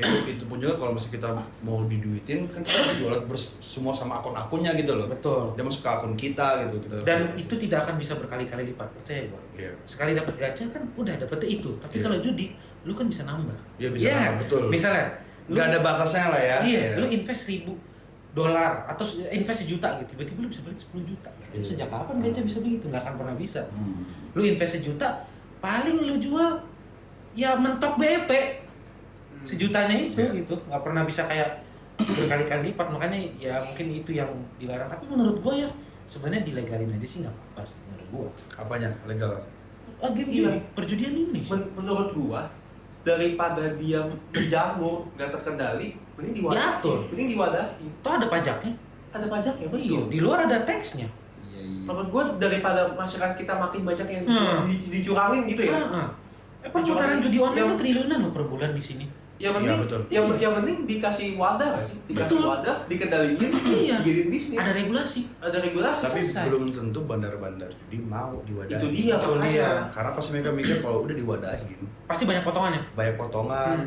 Itu pun juga kalau misalnya kita mau diduitin kan kita jual semua sama akun-akunnya gitu loh. Betul. Dia masuk ke akun kita gitu kita. Dan itu tidak akan bisa berkali-kali lipat, percaya gue. Iya. Sekali dapat gacha kan udah dapetnya itu. Tapi Iya. kalau judi, lu kan bisa nambah. Iya, bisa nambah, betul. Misalnya, Nggak ada batasnya lah ya. Iya, lu invest $1.000 atau invest 1 juta gitu, tiba-tiba lu bisa balik 10 juta. Gacha Iya. sejak kapan gacha bisa begitu? Nggak akan pernah bisa. Lu invest 1 juta, paling lu jual ya mentok BP. Sejutanya itu Iya. gitu, nggak pernah bisa kayak berkali-kali lipat. Makanya ya mungkin itu yang dilarang. Tapi menurut gua ya sebenarnya dilegalin aja sih nggak apa-apa sih menurut gua. Apanya? Legal. Game Iya. ini, perjudian ini sih. Menurut gua daripada dia menjamur nggak terkendali, mending Diatur. mending diwadahi. Toh ada pajaknya. Ada pajaknya Iya, betul. di luar ada teksnya. Menurut gua daripada masyarakat kita makin banyak yang Hmm. dicurangin gitu ya. Perputaran judi online Yang- itu triliunan loh per bulan di sini. Yang Iya, penting, betul. yang penting dikasih wadah nggak sih? Dikasih Betul. wadah, dikendaliin, Iya. dijadiin bisnis. Ada regulasi. Ada regulasi. Tapi selesai. belum tentu bandar-bandar judi mau diwadahin. Itu dia Betul makanya. dia. Karena pasti mereka mikir kalau udah diwadahin Pasti banyak potongannya. banyak potongan,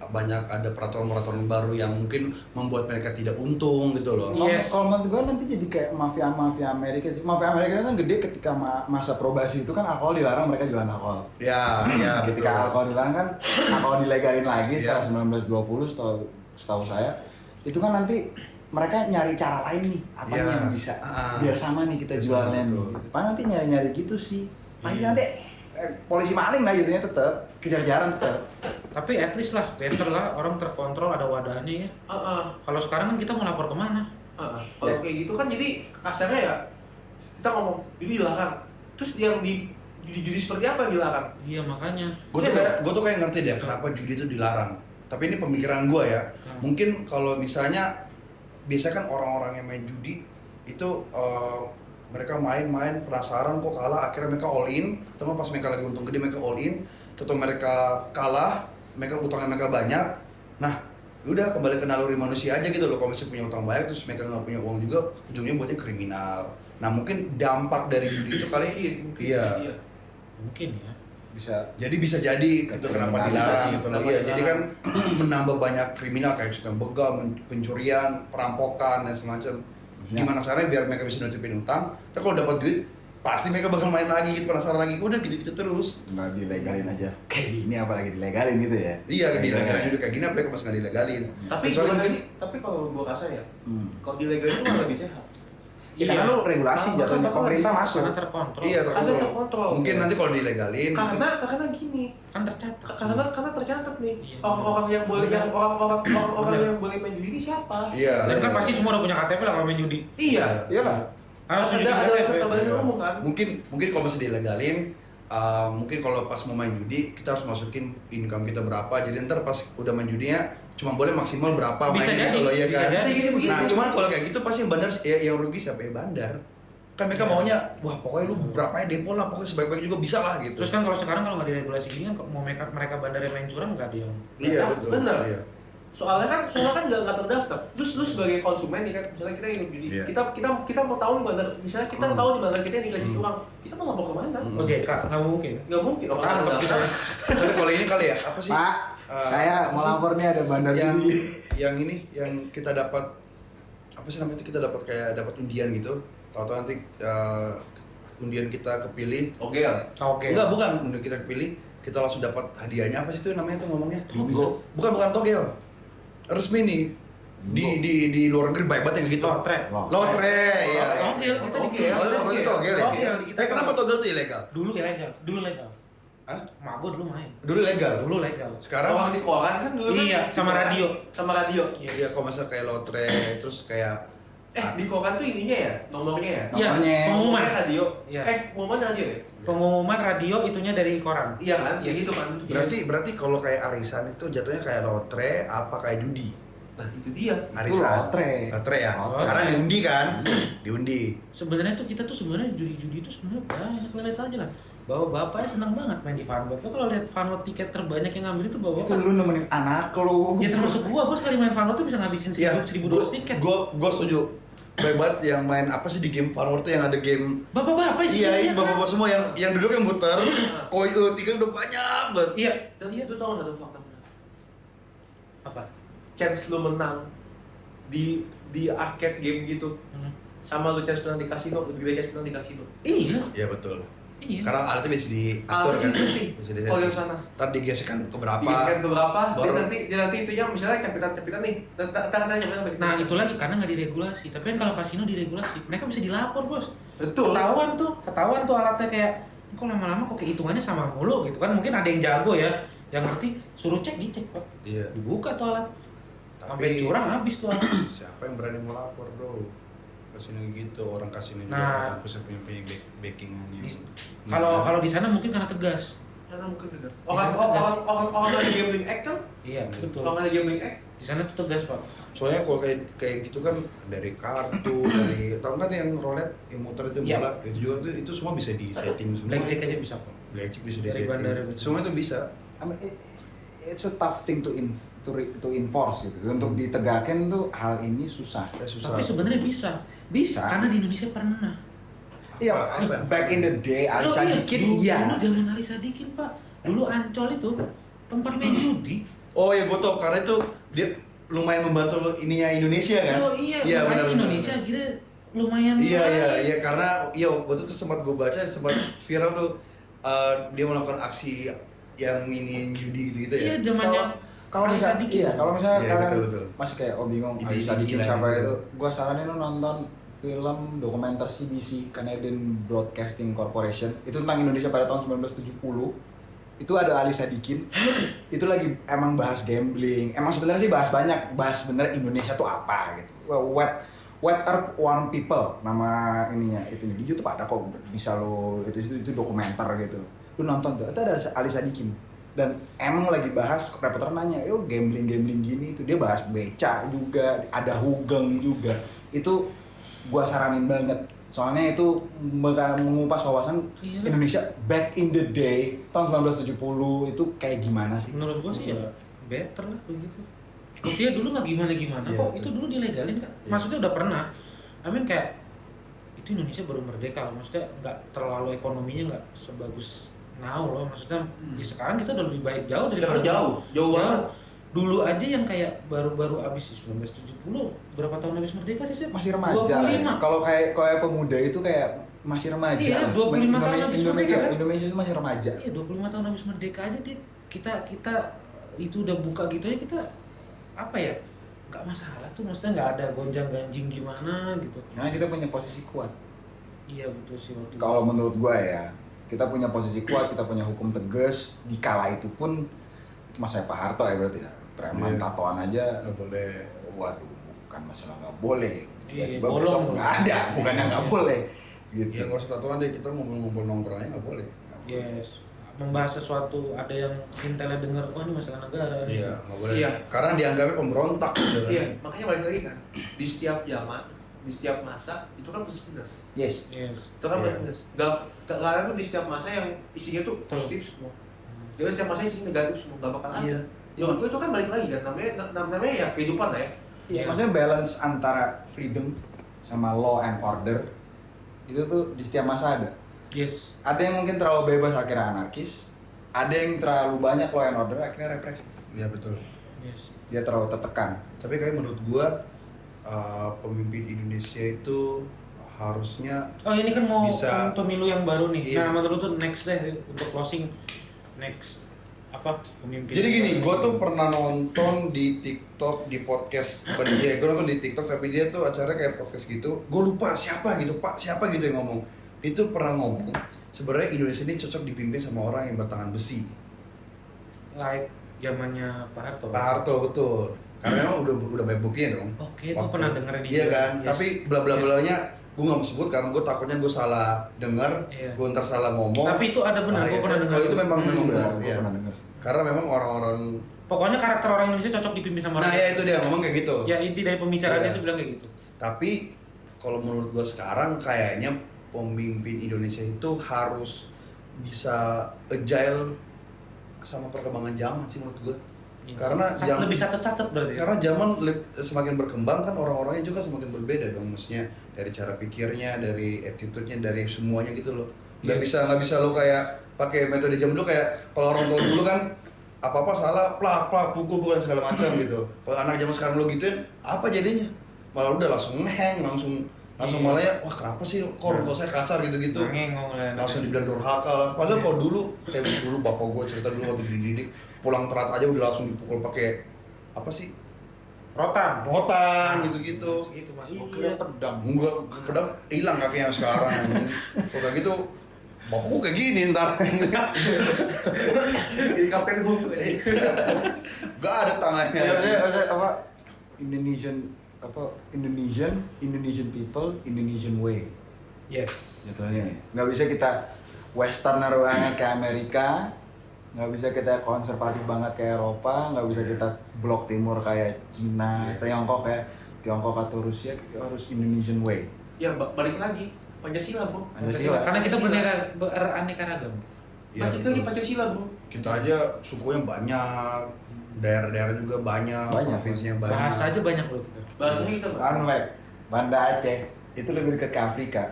banyak ada peraturan-peraturan baru yang mungkin membuat mereka tidak untung gitu loh. Yes. Kalau menurut gue nanti jadi kayak mafia Amerika sih. Mafia Amerika kan gede ketika masa probasi itu kan alkohol dilarang, mereka jualan alkohol. Ya, ya betul. Ketika alkohol dilarang kan alkohol dilegalin lagi Iya. setelah 1920 setahu saya. Itu kan nanti mereka nyari cara lain nih, apa Iya. yang bisa biar sama nih kita Biar jualnya sama, nih. betul. Paling nanti nyari-nyari gitu sih. Pasti Iya. nanti polisi maling lah gitunya tetap kejar-kejaran tetap. Tapi at least lah, better lah orang terkontrol, ada wadahnya ya. Kalau sekarang kan kita mau lapor kemana? Kalau kayak gitu kan jadi kasarnya ya kita ngomong jadi dilarang. Terus yang di judi-judi seperti apa yang dilarang? Iya makanya. Gue tuh kayak ngerti deh kenapa judi itu dilarang. Tapi ini pemikiran gue ya. Mungkin kalau misalnya biasanya kan orang-orang yang main judi itu mereka main-main penasaran kok kalah, akhirnya mereka all in. Terus pas mereka lagi untung gede mereka all in. Tentu mereka kalah, mereka utangnya mereka banyak. Nah, udah kembali ke naluri manusia aja gitu loh. Kalau misalnya punya utang banyak terus mereka nggak punya uang juga, ujungnya buatnya kriminal. Nah mungkin dampak dari judi itu kali, iya. Mungkin ya. Jadi bisa jadi itu kenapa dilarang gitu loh. Iya, jadi kan menambah banyak kriminal kayak contohnya begal, pencurian, perampokan dan semacam. Gimana caranya biar mereka bisa nutupin utang? Terus kalau dapat duit pasti mereka bakal main lagi gitu, penasaran lagi. Udah gitu-gitu terus. Nggak dilegalin aja. Kayak gini apalagi dilegalin gitu ya. Iya, dilegalin juga kayak gini apa masih nggak dilegalin. Tapi Kecuali gua mungkin kasih, tapi kalau gua rasa ya, kalau dilegalin itu malah lebih sehat. Ya, karena lu regulasi Karena- jatuhnya karena- pemerintah masuk. Karena terkontrol. iya Karena terkontrol. terkontrol. Mungkin nanti kalau dilegalin Karena gini, Kan tercatat. karena tercatat nih Iya, orang-orang yang boleh bener. yang orang-orang Bener. yang boleh main judi ini siapa? iya. Dan kan iya. pasti semua udah punya KTP lah kalau main judi. Iya. Iyalah. Harus Ada tunjukin ada KTP. kabarnya Iya. ngomong kan. Mungkin kalau masih dilegalin mungkin kalau pas mau main judi kita harus masukin income kita berapa, jadi ntar pas udah main judinya cuma boleh maksimal berapa Bisa mainnya jadi, gitu loh ya bisa kan. jadi. Begitu. Nah cuman kalau kayak gitu pasti yang bandar yang rugi siapa ya bandar. Kan mereka maunya wah pokoknya lu berapa ya depo lah, pokoknya sebaik-baik juga bisa lah gitu. Terus kan kalau sekarang kalau nggak diregulasi gini kan mau mereka bandar main curang nggak ada yang. Iya betul. Bener. Iya. Soalnya kan nggak terdaftar. Terus lu sebagai konsumen nih kan, misalnya kita hidup judi, Iya. kita mau tahu di mana, misalnya kita tahu di mana kita yang dikasih curang, kita mau lapor kemana? OJK nggak mungkin. Nggak mungkin. Orang Tangkap nggak kita. daftar. Kecuali kalau ini kali ya apa sih? Pak, saya apa mau sih? lapor nih ada bandar yang judi. yang ini yang kita dapat apa sih namanya itu, kita dapat kayak dapat undian gitu. Tahu-tahu nanti undian kita kepilih. Oke kan? Oke. Enggak, bukan undian kita kepilih, kita langsung dapat hadiahnya apa sih itu namanya tuh ngomongnya? Bingo. Bukan togel. Resmi nih. Di luar negeri baik banget yang gitu. Lotre. Lotre, ya. Togel kita di Togel. Oh, itu togel ya. Togel di kita. Tapi kenapa togel tuh ilegal? Dulu ilegal. Dulu legal. Hah? Mak gua dulu main. Dulu legal. Dulu legal. Sekarang Orang di koran kan dulu kan? Iya, Di sama koran. radio. Sama radio. iya kalau masa kayak lotre terus kayak Di koran tuh ininya ya, nomornya ya. Iya, Nomornya. pengumuman. Nomornya radio. Iya. Pengumuman radio ya? Pengumuman radio itunya dari koran. Iya kan? Ya Yes. gitu kan. berarti kalau kayak arisan itu jatuhnya kayak lotre apa kayak judi? Nah, itu dia. Arisan. lotre. Lotre ya. Lotre. Karena diundi kan? Diundi. Sebenarnya tuh kita tuh sebenarnya judi-judi itu sebenarnya banyak, lihat aja lah. Bawa bapaknya senang banget main di funlot. Lo kalau lihat funlot tiket terbanyak yang ngambil itu bawa Itu bapak. lu nemenin anak lu. Ya termasuk gua sekali main funlot tuh bisa ngabisin Iya. 1.200 tiket. Gue setuju. Baik banget yang main apa sih di game Funword tuh yang ada game. Bapak-bapak Iya, isinya kan? bapak-bapak semua yang duduk yang muter. Koi tiket udah banyak banget. Iya. Dan itu tau gak satu fakta benar? Apa? Chance lu menang di arcade game gitu sama lu chance menang di kasino, lebih gede chance menang di kasino. Iya. Iya betul. Iya. Karena alatnya bisa diatur kan. disetting. Bisa Kalau yang sana. Ntar digeserkan ke berapa. Digeserkan ke berapa, Baru. dia nanti itunya misalnya capitan nih. Tanya Nah itu lagi karena nggak diregulasi. Tapi kan kalau kasino diregulasi, mereka bisa dilapor bos. betul. Ketahuan tuh alatnya kayak kok lama-lama kok kehitungannya sama mulu gitu kan. Mungkin ada yang jago ya, yang ngerti suruh dicek kok. Iya. Dibuka tuh alat. Sampai Tapi curang habis tuh alat. siapa yang berani mau lapor bro? Kasino gitu, orang kasino juga Nah. kadang pusat punya backingannya. Kalau di sana mungkin karena tegas. Karena mungkin benar. Bisa tegas. Orang ada gambling act kan? Iya betul. Orang ada gambling act. Di sana tuh tegas pak. Soalnya kalau kayak gitu kan dari kartu, dari tahu kan yang roulette, yang muter itu Iya. bola, itu juga tuh itu semua bisa di setting semua. Blackjack aja bisa kok. Blackjack bisa di Dari setting. bandara bisa. Semua itu bisa. I mean, it's a tough thing to to enforce gitu. Untuk ditegakkan tuh hal ini susah. Susah. Tapi sebenarnya bisa. Bisa. Karena di Indonesia pernah. Iya, back in the day Ali Sadikin iya. Dulu zaman Ali Sadikin, Pak. Dulu Ancol itu tempat main judi. Oh ya gue tau, karena itu dia lumayan membantu ininya Indonesia kan? Oh iya, benar. Indonesia akhirnya lumayan. Iya, karena waktu itu sempat gue baca, sempat viral tuh dia melakukan aksi yang ini judi gitu ya. Iya, zamannya Kalau Ali misalnya, Sadikin. iya, kalau misalnya Iya, kalian betul. masih kayak bingung Ini Ali Sadikin gila siapa gitu. itu, gua saranin lu nonton film dokumenter CBC Canadian Broadcasting Corporation itu tentang Indonesia pada tahun 1970. Itu ada Ali Sadikin. Itu lagi emang bahas gambling. Emang sebenarnya sih bahas sebenarnya Indonesia tuh apa gitu. Wet Earth One People nama ininya itu di YouTube ada kok, bisa lo itu dokumenter gitu. Lu nonton tuh, itu ada Ali Sadikin. Dan emang lagi bahas, reporter nanya, yo gambling gini itu, dia bahas beca juga, ada hugeng juga. Itu gua saranin banget, soalnya itu mengupas wawasan Indonesia back in the day tahun 1970 itu kayak gimana sih? Menurut gua sih ya better lah begitu. Buktinya dulu nggak gimana Iya, kok betul. itu dulu dilegalin kan? Maksudnya udah pernah. I mean kayak itu Indonesia baru merdeka, maksudnya nggak terlalu ekonominya nggak sebagus now loh, maksudnya ya sekarang kita udah lebih baik jauh Sekarang daripada jauh banget. Dulu aja yang kayak baru-baru abis 1970 berapa tahun abis merdeka sih? Masih remaja lah ya. 25. Kalau kayak pemuda itu kayak masih remaja. Iya, 25 tahun habis merdeka kan? Indonesia itu masih remaja. Iya, 25 tahun habis merdeka aja kita itu udah buka gitu ya, kita apa ya? Nggak masalah tuh, maksudnya nggak ada gonjang-ganjing gimana gitu. Karena kita punya posisi kuat. Iya betul sih waktu itu. Kalau menurut gua ya, kita punya posisi kuat, kita punya hukum tegas. Di kala itu pun itu masanya Pak Harto ya berarti ya. Preman tatoan aja Nggak boleh. Waduh, bukan masalah nggak boleh. Iya, Tiba-tiba bolong. besok nggak ada, bukannya nggak boleh. Gitu. Ya nggak usah tatoan deh, kita ngumpul-ngumpul nongkrongnya nggak boleh. Yes, membahas sesuatu ada yang intelnya dengar, wah ini masalah negara. Iya, nggak boleh. Iya. Karena dianggapnya pemberontak gitu kan. Iya, makanya balik lagi kan, di setiap zaman, di setiap masa itu kan plus minus. Yes. Yes. Itu kan Iya. plus minus. Gak ada tuh di setiap masa yang isinya tuh positif semua. Jadi setiap masa isinya negatif semua, gak bakal ada. Iya. Menurut gue itu kan balik lagi kan, namanya ya kehidupan lah ya. Iya, maksudnya balance antara freedom sama law and order itu tuh di setiap masa ada. Yes. Ada yang mungkin terlalu bebas akhirnya anarkis, ada yang terlalu banyak law and order akhirnya represif. Iya betul. Yes. Dia terlalu tertekan. Tapi kayak menurut gua pemimpin Indonesia itu harusnya Oh ini kan mau Bisa. pemilu yang baru nih. Iya. Nah menurut tuh next deh untuk closing next apa pemimpin. jadi gini, gue tuh pernah nonton di TikTok, di podcast, bukan dia, gue nonton di TikTok tapi dia tuh acara kayak podcast gitu. Gue lupa siapa gitu, Pak siapa gitu yang ngomong. Itu pernah ngomong, sebenarnya Indonesia ini cocok dipimpin sama orang yang bertangan besi. Like zamannya Pak Harto. Pak Harto betul. Karena memang udah banyak buktinya dong. Oke, itu pernah dengerin di Iya film. kan, Yes. tapi bla bla blanya gue nggak mau sebut karena gue takutnya gue salah dengar, Iya. gue ntar salah ngomong. Tapi itu ada benar, gue pernah dengar. Kalau itu memang Gue juga, gue ya. pernah dengar sih. Karena memang orang-orang, Pokoknya karakter orang Indonesia cocok dipimpin sama nah orang. ya itu dia ngomong kayak gitu. Ya inti dari pembicaraannya Iya. itu bilang kayak gitu. Tapi kalau menurut gue sekarang kayaknya pemimpin Indonesia itu harus bisa agile sama perkembangan zaman sih menurut gue. Karena lebih sacet-sacet berarti. Karena zaman semakin berkembang kan orang-orangnya juga semakin berbeda dong, maksudnya dari cara pikirnya, dari attitude-nya, dari semuanya gitu loh. Nggak bisa lo kayak pakai metode zaman dulu kayak kalau orang tua dulu kan apa-apa salah plak pukul dan segala macam gitu. Kalau anak zaman sekarang lo gituin apa jadinya? Malah udah langsung ngeheng, langsung malah ya, wah kenapa sih kok orang tua saya kasar gitu-gitu. Ngengong lah. Langsung dibilang durhaka lah. Padahal kalau dulu, kayak dulu bapak gue cerita dulu waktu dididik, pulang terat aja udah langsung dipukul pakai apa sih? rotan gitu-gitu. gitu mah. Gue kira Iya. pedang. Enggak, pedang hilang kakinya sekarang. Kalau kayak gitu, bapak gue kayak gini ntar. Di kapten hukum. Gak ada tangannya. Maksudnya apa? Indonesian people, Indonesian way. Yes. Jatuhnya. Nggak bisa kita westerner banget kayak Amerika, nggak bisa kita konservatif banget kayak Eropa, nggak bisa kita blok timur kayak Cina, Tiongkok atau Rusia, kita harus Indonesian way. Ya balik lagi Pancasila bro. Pancasila. Karena kita beraneka ragam. Ya, Balik lagi betul. Pancasila bro. Kita aja sukunya banyak, daerah-daerah juga banyak, provinsinya banyak. Bahasa aja banyak loh kita. Bahasanya kita Anwek, Banda Aceh itu lebih dekat ke Afrika,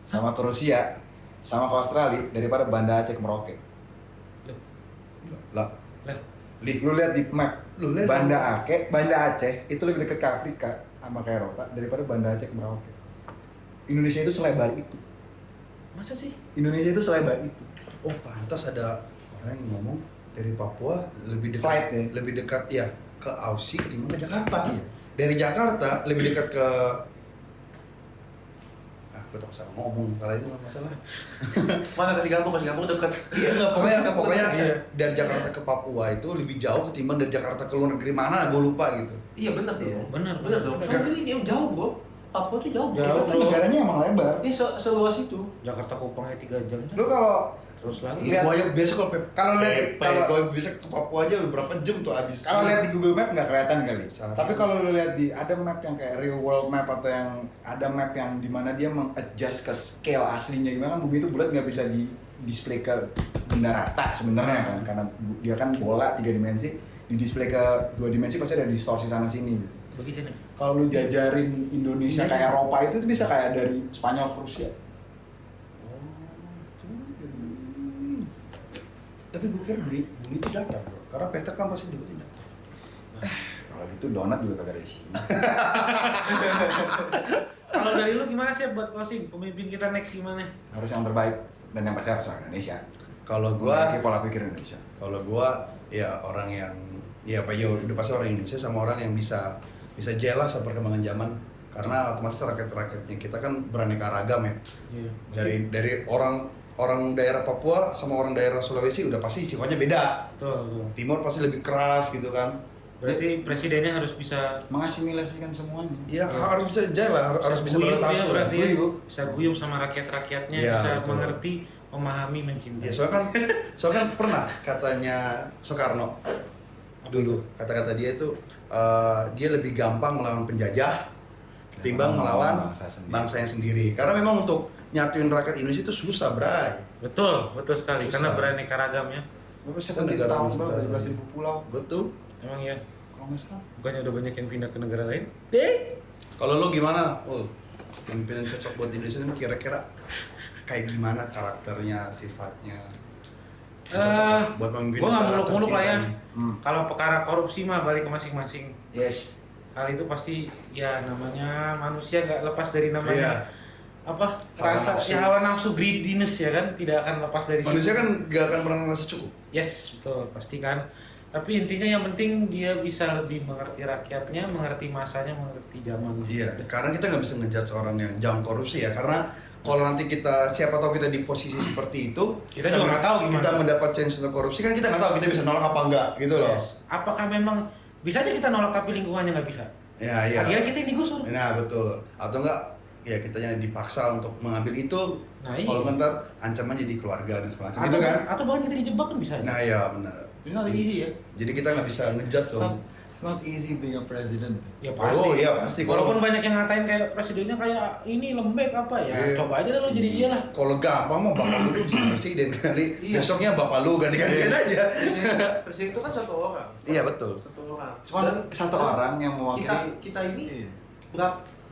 sama ke Rusia, sama ke Australia daripada Banda Aceh ke Merauke. Lah, Lah, Lu lihat di map, Lu lihat Banda Aceh itu lebih dekat ke Afrika sama ke Eropa daripada Banda Aceh ke Merauke. Indonesia itu selebar itu. masa sih? Indonesia itu selebar itu. oh pantas ada orang yang ngomong dari Papua lebih dekat, Flight, ya? lebih dekat ya ke Aussie ketimbang ke Jakarta. Iya. Dari Jakarta lebih dekat ke gue tak salah ngomong, kalau itu nggak masalah. mana kasih kampung dekat. Iya nggak pokoknya Iya. dari Jakarta ke Papua itu lebih jauh ketimbang dari Jakarta ke luar negeri mana gue lupa gitu. Iya benar Iya. dong. Benar, Benar dong. benar. Soalnya ini jauh bro. Papua tuh jauh. Jauh. Kita tuh negaranya emang lebar. Ini seluas itu. Jakarta Kupangnya 3 jam. Lu kalau Terus lagi. Lihat. Gua aja biasa kalau lihat kalau bisa ke Papua aja berapa jam tuh habis. Kalau lihat di Google Map nggak kelihatan kali. Sehari. Tapi kalau lu lihat di ada map yang kayak real world map atau yang ada map yang dimana dia mengadjust ke scale aslinya gimana kan bumi itu bulat nggak bisa di display ke benda rata sebenarnya kan karena dia kan bola 3 dimensi di display ke 2 dimensi pasti ada distorsi sana sini gitu. Begitu nih. Kalau lu jajarin Indonesia Iya. kayak Eropa itu tuh bisa kayak dari Spanyol ke Rusia. Tapi gue kira bumi itu datar bro, karena peta kan pasti dibuatin datar. Kalau gitu donat juga kagak ada isinya. Kalau dari lu gimana sih buat closing? Pemimpin kita next gimana? Harus yang terbaik dan yang pasti harus orang Indonesia. Kalau Memiliki gua, pola pikir Indonesia. kalau gua ya orang yang ya apa ya udah pasti orang Indonesia sama orang yang bisa jelas sama perkembangan zaman. Karena otomatis rakyat-rakyatnya kita kan beraneka ragam ya. Iya. Dari orang daerah Papua sama orang daerah Sulawesi udah pasti sifatnya beda. Betul. Timur pasti lebih keras gitu kan. Berarti presidennya harus bisa Mengasimilasikan semuanya. Ya harus bisa jalan, harus bisa guyup beradaptasi ya, lah. berarti ya. Guyup. Bisa guyup sama rakyat-rakyatnya, Iya, bisa betul. mengerti, memahami, mencintai. Ya soalnya kan pernah katanya Soekarno dulu kata-kata dia itu dia lebih gampang melawan penjajah ketimbang melawan bangsanya sendiri. Karena memang untuk nyatuin rakyat Indonesia itu susah, Bray. Betul sekali. Susah. Karena beraneka ragam ya. Berapa sih Kan 3 tahun bro, 300 17.000 pulau. Betul. Emang ya. Kalau nggak salah. Bukannya udah banyak yang pindah ke negara lain? Kalau lu gimana? Pimpinan cocok buat Indonesia ini kira-kira kayak gimana karakternya, sifatnya? Cocok buat pemimpin Gue nggak negara muluk-muluk lah ya. tercinta. Kalau perkara korupsi mah balik ke masing-masing. Yes. Hal itu pasti ya namanya manusia nggak lepas dari Iya. namanya apa Hawa rasa nafsu. ya hawa nafsu greediness ya kan tidak akan lepas dari Manusia situ. kan gak akan pernah merasa cukup. Yes betul pasti kan. Tapi intinya yang penting dia bisa lebih mengerti rakyatnya, mengerti masanya, mengerti zamannya. Iya, karena kita nggak bisa ngejudge orang yang jangan korupsi ya, karena kalau nanti kita siapa tahu kita di posisi seperti itu, Kita juga nggak tahu gimana. kita mendapat chance untuk korupsi kan kita nggak tahu kita bisa nolak apa enggak gitu loh. Yes. Apakah memang bisa aja kita nolak tapi lingkungannya nggak bisa? Ya iya. Akhirnya kita yang digusur. Nah betul. Atau enggak ya kitanya dipaksa untuk mengambil itu. Nah, iya. Kalau ntar ancamannya di keluarga dan segala macam Atau, gitu kan. atau bahkan kita dijebak kan bisa aja. Nah ya benar. It's not easy ya. Jadi kita nggak bisa ngejudge dong. It's not easy being a president. Ya pasti. Oh iya pasti. Walaupun banyak yang ngatain kayak presidennya kayak ini lembek apa ya, Iya. coba aja lah lo jadi dia lah. Kalau gampang mau bapak lu bisa presiden kali. Iya. Besoknya bapak lu ganti-gantian aja. Presiden itu kan satu orang. Iya betul. Satu orang. Cuma satu orang yang mewakili. kita ini Iya.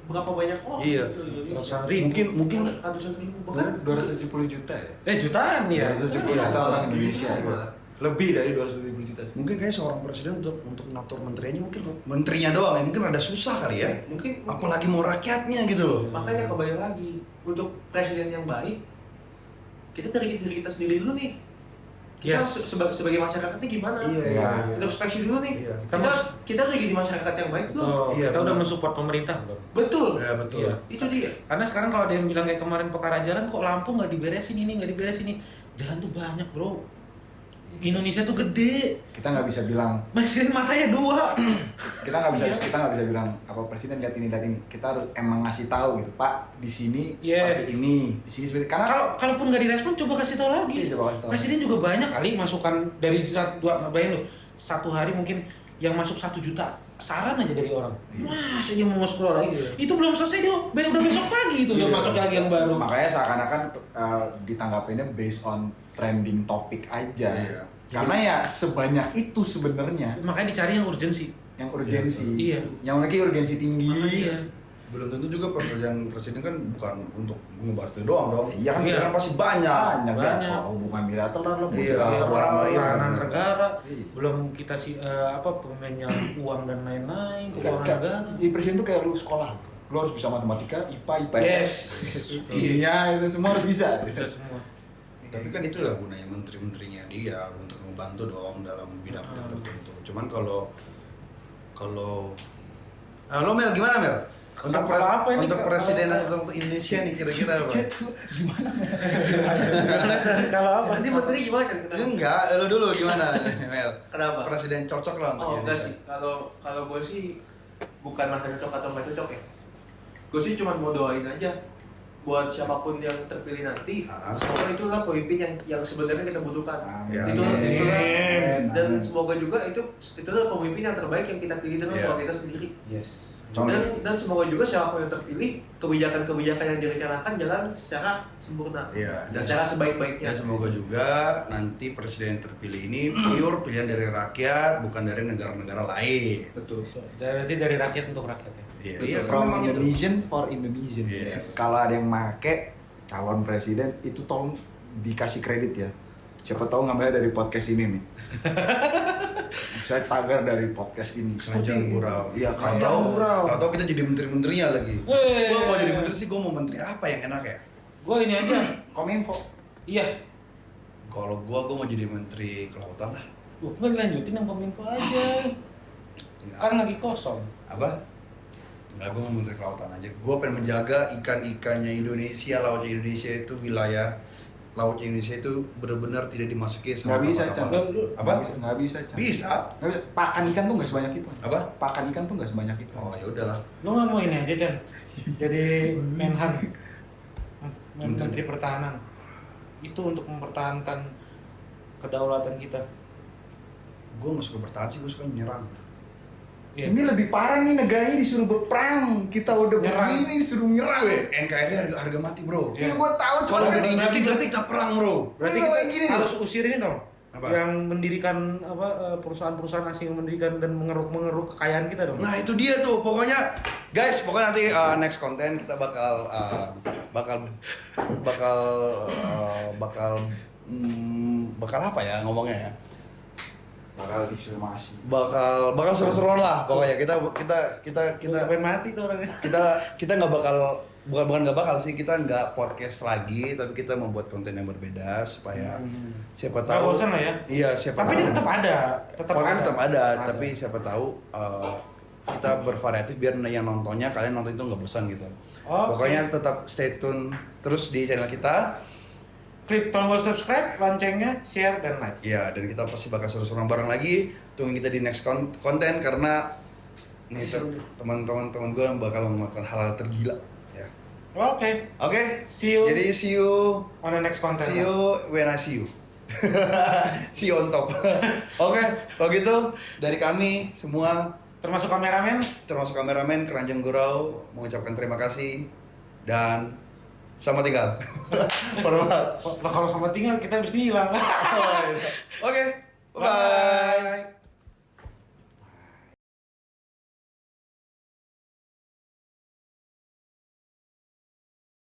berapa banyak orang? Iya. gitu di Indonesia? Ratusan ribu. Mungkin Ratusan ribu bahkan 270 juta ya. Jutaan ya. 270 juta orang Indonesia. Iya. Lebih dari 270 juta sih. mungkin kayak seorang presiden untuk ngatur menterinya mungkin menterinya doang ya mungkin ada susah kali ya. Mungkin Apalagi mau rakyatnya gitu loh. makanya kebayang lagi untuk presiden yang baik kita dari diri kita sendiri dulu nih. Kita Yes. sebagai masyarakat ini gimana? Iya. Introspeksi dulu nih. Iya. Kita lagi jadi masyarakat yang baik belum? Betul. Iya, Kita udah benar. mensupport pemerintah belum? Betul. Ya betul. Iya. Itu dia. Karena sekarang kalau ada yang bilang kayak kemarin perkara jalan kok Lampung nggak diberesin ini nggak diberesin ini, jalan tuh banyak bro. Indonesia tuh gede, Kita nggak bisa bilang presiden matanya 2. kita nggak bisa Iya. kita nggak bisa bilang apa presiden lihat ini. Kita harus emang ngasih tahu gitu Pak di sini Yes. seperti ini di sini seperti karena Kalaupun nggak direspon coba kasih tahu lagi. Iya, coba kasih tahu. Presiden juga banyak kali masukan dari dua bayang lo satu hari mungkin yang masuk 1 juta saran aja dari orang. Masa dia mau scroll lagi? Iya. Itu belum selesai dia, udah besok pagi itu udah Iya. masuk lagi yang baru. makanya seakan-akan ditanggapinnya based on trending topik aja. Iya. Karena ya sebanyak itu sebenarnya Makanya dicari yang urgensi. yang urgensi. Iya. Yang lagi urgensi tinggi. Iya. Belum tentu juga pekerjaan presiden kan bukan untuk ngebahas itu doang dong. Iya kan, Iya. Kan pasti banyak. Banyak Banyak. ya. Hubungan bilateral lah, Iya, multilateral. iya. Pertahanan benar. negara, Iya. belum kita pemenyal uang dan lain-lain, keuangan Kayak- negara. Di presiden tuh kayak lu sekolah. Lu harus bisa matematika, IPA, IPS. Yes. Intinya itu semua harus bisa. Bisa semua. Tapi kan itulah gunanya menteri-menterinya dia untuk membantu dong dalam bidang-bidang tertentu. Cuman kalau lo Mel gimana Mel? Untuk Kalau apa ini, untuk kalau- presiden untuk Indonesia nih kira-kira apa? Gimana? Kalau apa? Nanti menteri gimana kan? Enggak, lo dulu gimana Mel? Kenapa? Presiden cocok lah untuk Oh enggak Indonesia. sih, kalau gue sih bukan masalah cocok atau nggak cocok ya. Gue sih cuma mau doain aja buat siapapun yang terpilih nanti. Ah. Semoga itulah pemimpin yang sebenarnya kita butuhkan. Amin. Itulah Amin. dan semoga juga itulah pemimpin yang terbaik yang kita pilih dengan Iya. suara kita sendiri. Yes. Dan semoga juga siapapun yang terpilih kebijakan-kebijakan yang direncanakan jalan secara sempurna. Iya, dan secara sebaik-baiknya. Dan semoga juga nanti presiden terpilih ini pure pilihan dari rakyat, bukan dari negara-negara lain. Betul. Berarti dari rakyat untuk rakyat ya. Iya, Betul. iya kan From memang itu. Indonesian for Indonesian. Yes. Kalau ada yang make calon presiden itu tolong dikasih kredit ya. Siapa tahu ngambilnya dari podcast ini nih. Saya tagar dari podcast ini. Keranjang Gurau. Iya, Tahu- Keranjang Gurau. Tahu kita jadi menteri-menterinya lagi. Weh. Gua kalau jadi menteri sih gua mau menteri apa yang enak ya? Gue ini aja. Kominfo. Iya. Kalau gua mau jadi menteri kelautan lah. Gue lanjutin yang kominfo aja. Enggak. Kan lagi kosong. Apa? Enggak, gua mau menteri kelautan aja. Gua pengen menjaga ikan-ikannya Indonesia, laut Indonesia itu wilayah laut Indonesia itu benar-benar tidak dimasuki sama Nggak bisa, kapal-kapal Chan. asing. Apa? Nggak bisa. Chan. Bisa. Nggak bisa. Pakan ikan tuh nggak sebanyak itu. Apa? Pakan ikan tuh nggak sebanyak itu. Oh, ya udahlah. Lo nggak mau ini aja Chan? Jadi Menhan, Menteri Pertahanan. Itu untuk mempertahankan kedaulatan kita. Gua nggak suka bertahan sih, gua suka nyerang. Iya. Ini lebih parah nih, negaranya disuruh berperang. Kita udah Nyerang. begini disuruh nyerang. Weh, NKRI harga mati, Bro. Iya. Iya, gua tahu Kalau udah cuman- diinjekin berarti kita perang, Bro. Berarti Ini kita kayak gini harus usir ini dong. Apa? Yang mendirikan perusahaan-perusahaan asing yang mendirikan dan mengeruk kekayaan kita dong. Nah, itu dia tuh. Pokoknya guys, pokoknya nanti next konten kita bakal bakal apa ya ngomongnya ya? bakal disumasi. Bakal seru-seruan lah pokoknya. Kita Udah pengen mati tuh orangnya. kita nggak bakal bukan nggak bakal sih, kita nggak podcast lagi, tapi kita membuat konten yang berbeda supaya siapa Nggak tahu. bosan lah ya. Iya, siapa Tapi tahu. dia tetap ada. Podcast tetap ada, tapi siapa tahu kita bervariatif biar yang nontonnya kalian nonton itu nggak bosan gitu. Oke. Pokoknya tetap stay tune terus di channel kita. Klik tombol subscribe, loncengnya, share, dan like. Ya, dan kita pasti bakal seru-seruan bareng lagi. Tungguin kita di next konten karena ini teman-teman gue bakal melakukan hal-hal tergila ya. Oke. Oke. See you. Jadi see you On the next content. see you when I see you. See you on top. Oke, kalau gitu dari kami semua Termasuk kameramen. termasuk kameramen Keranjang Gurau mengucapkan terima kasih dan selamat tinggal. Hormat. Lah kalau sama tinggal kita habis hilang. Oke, bye.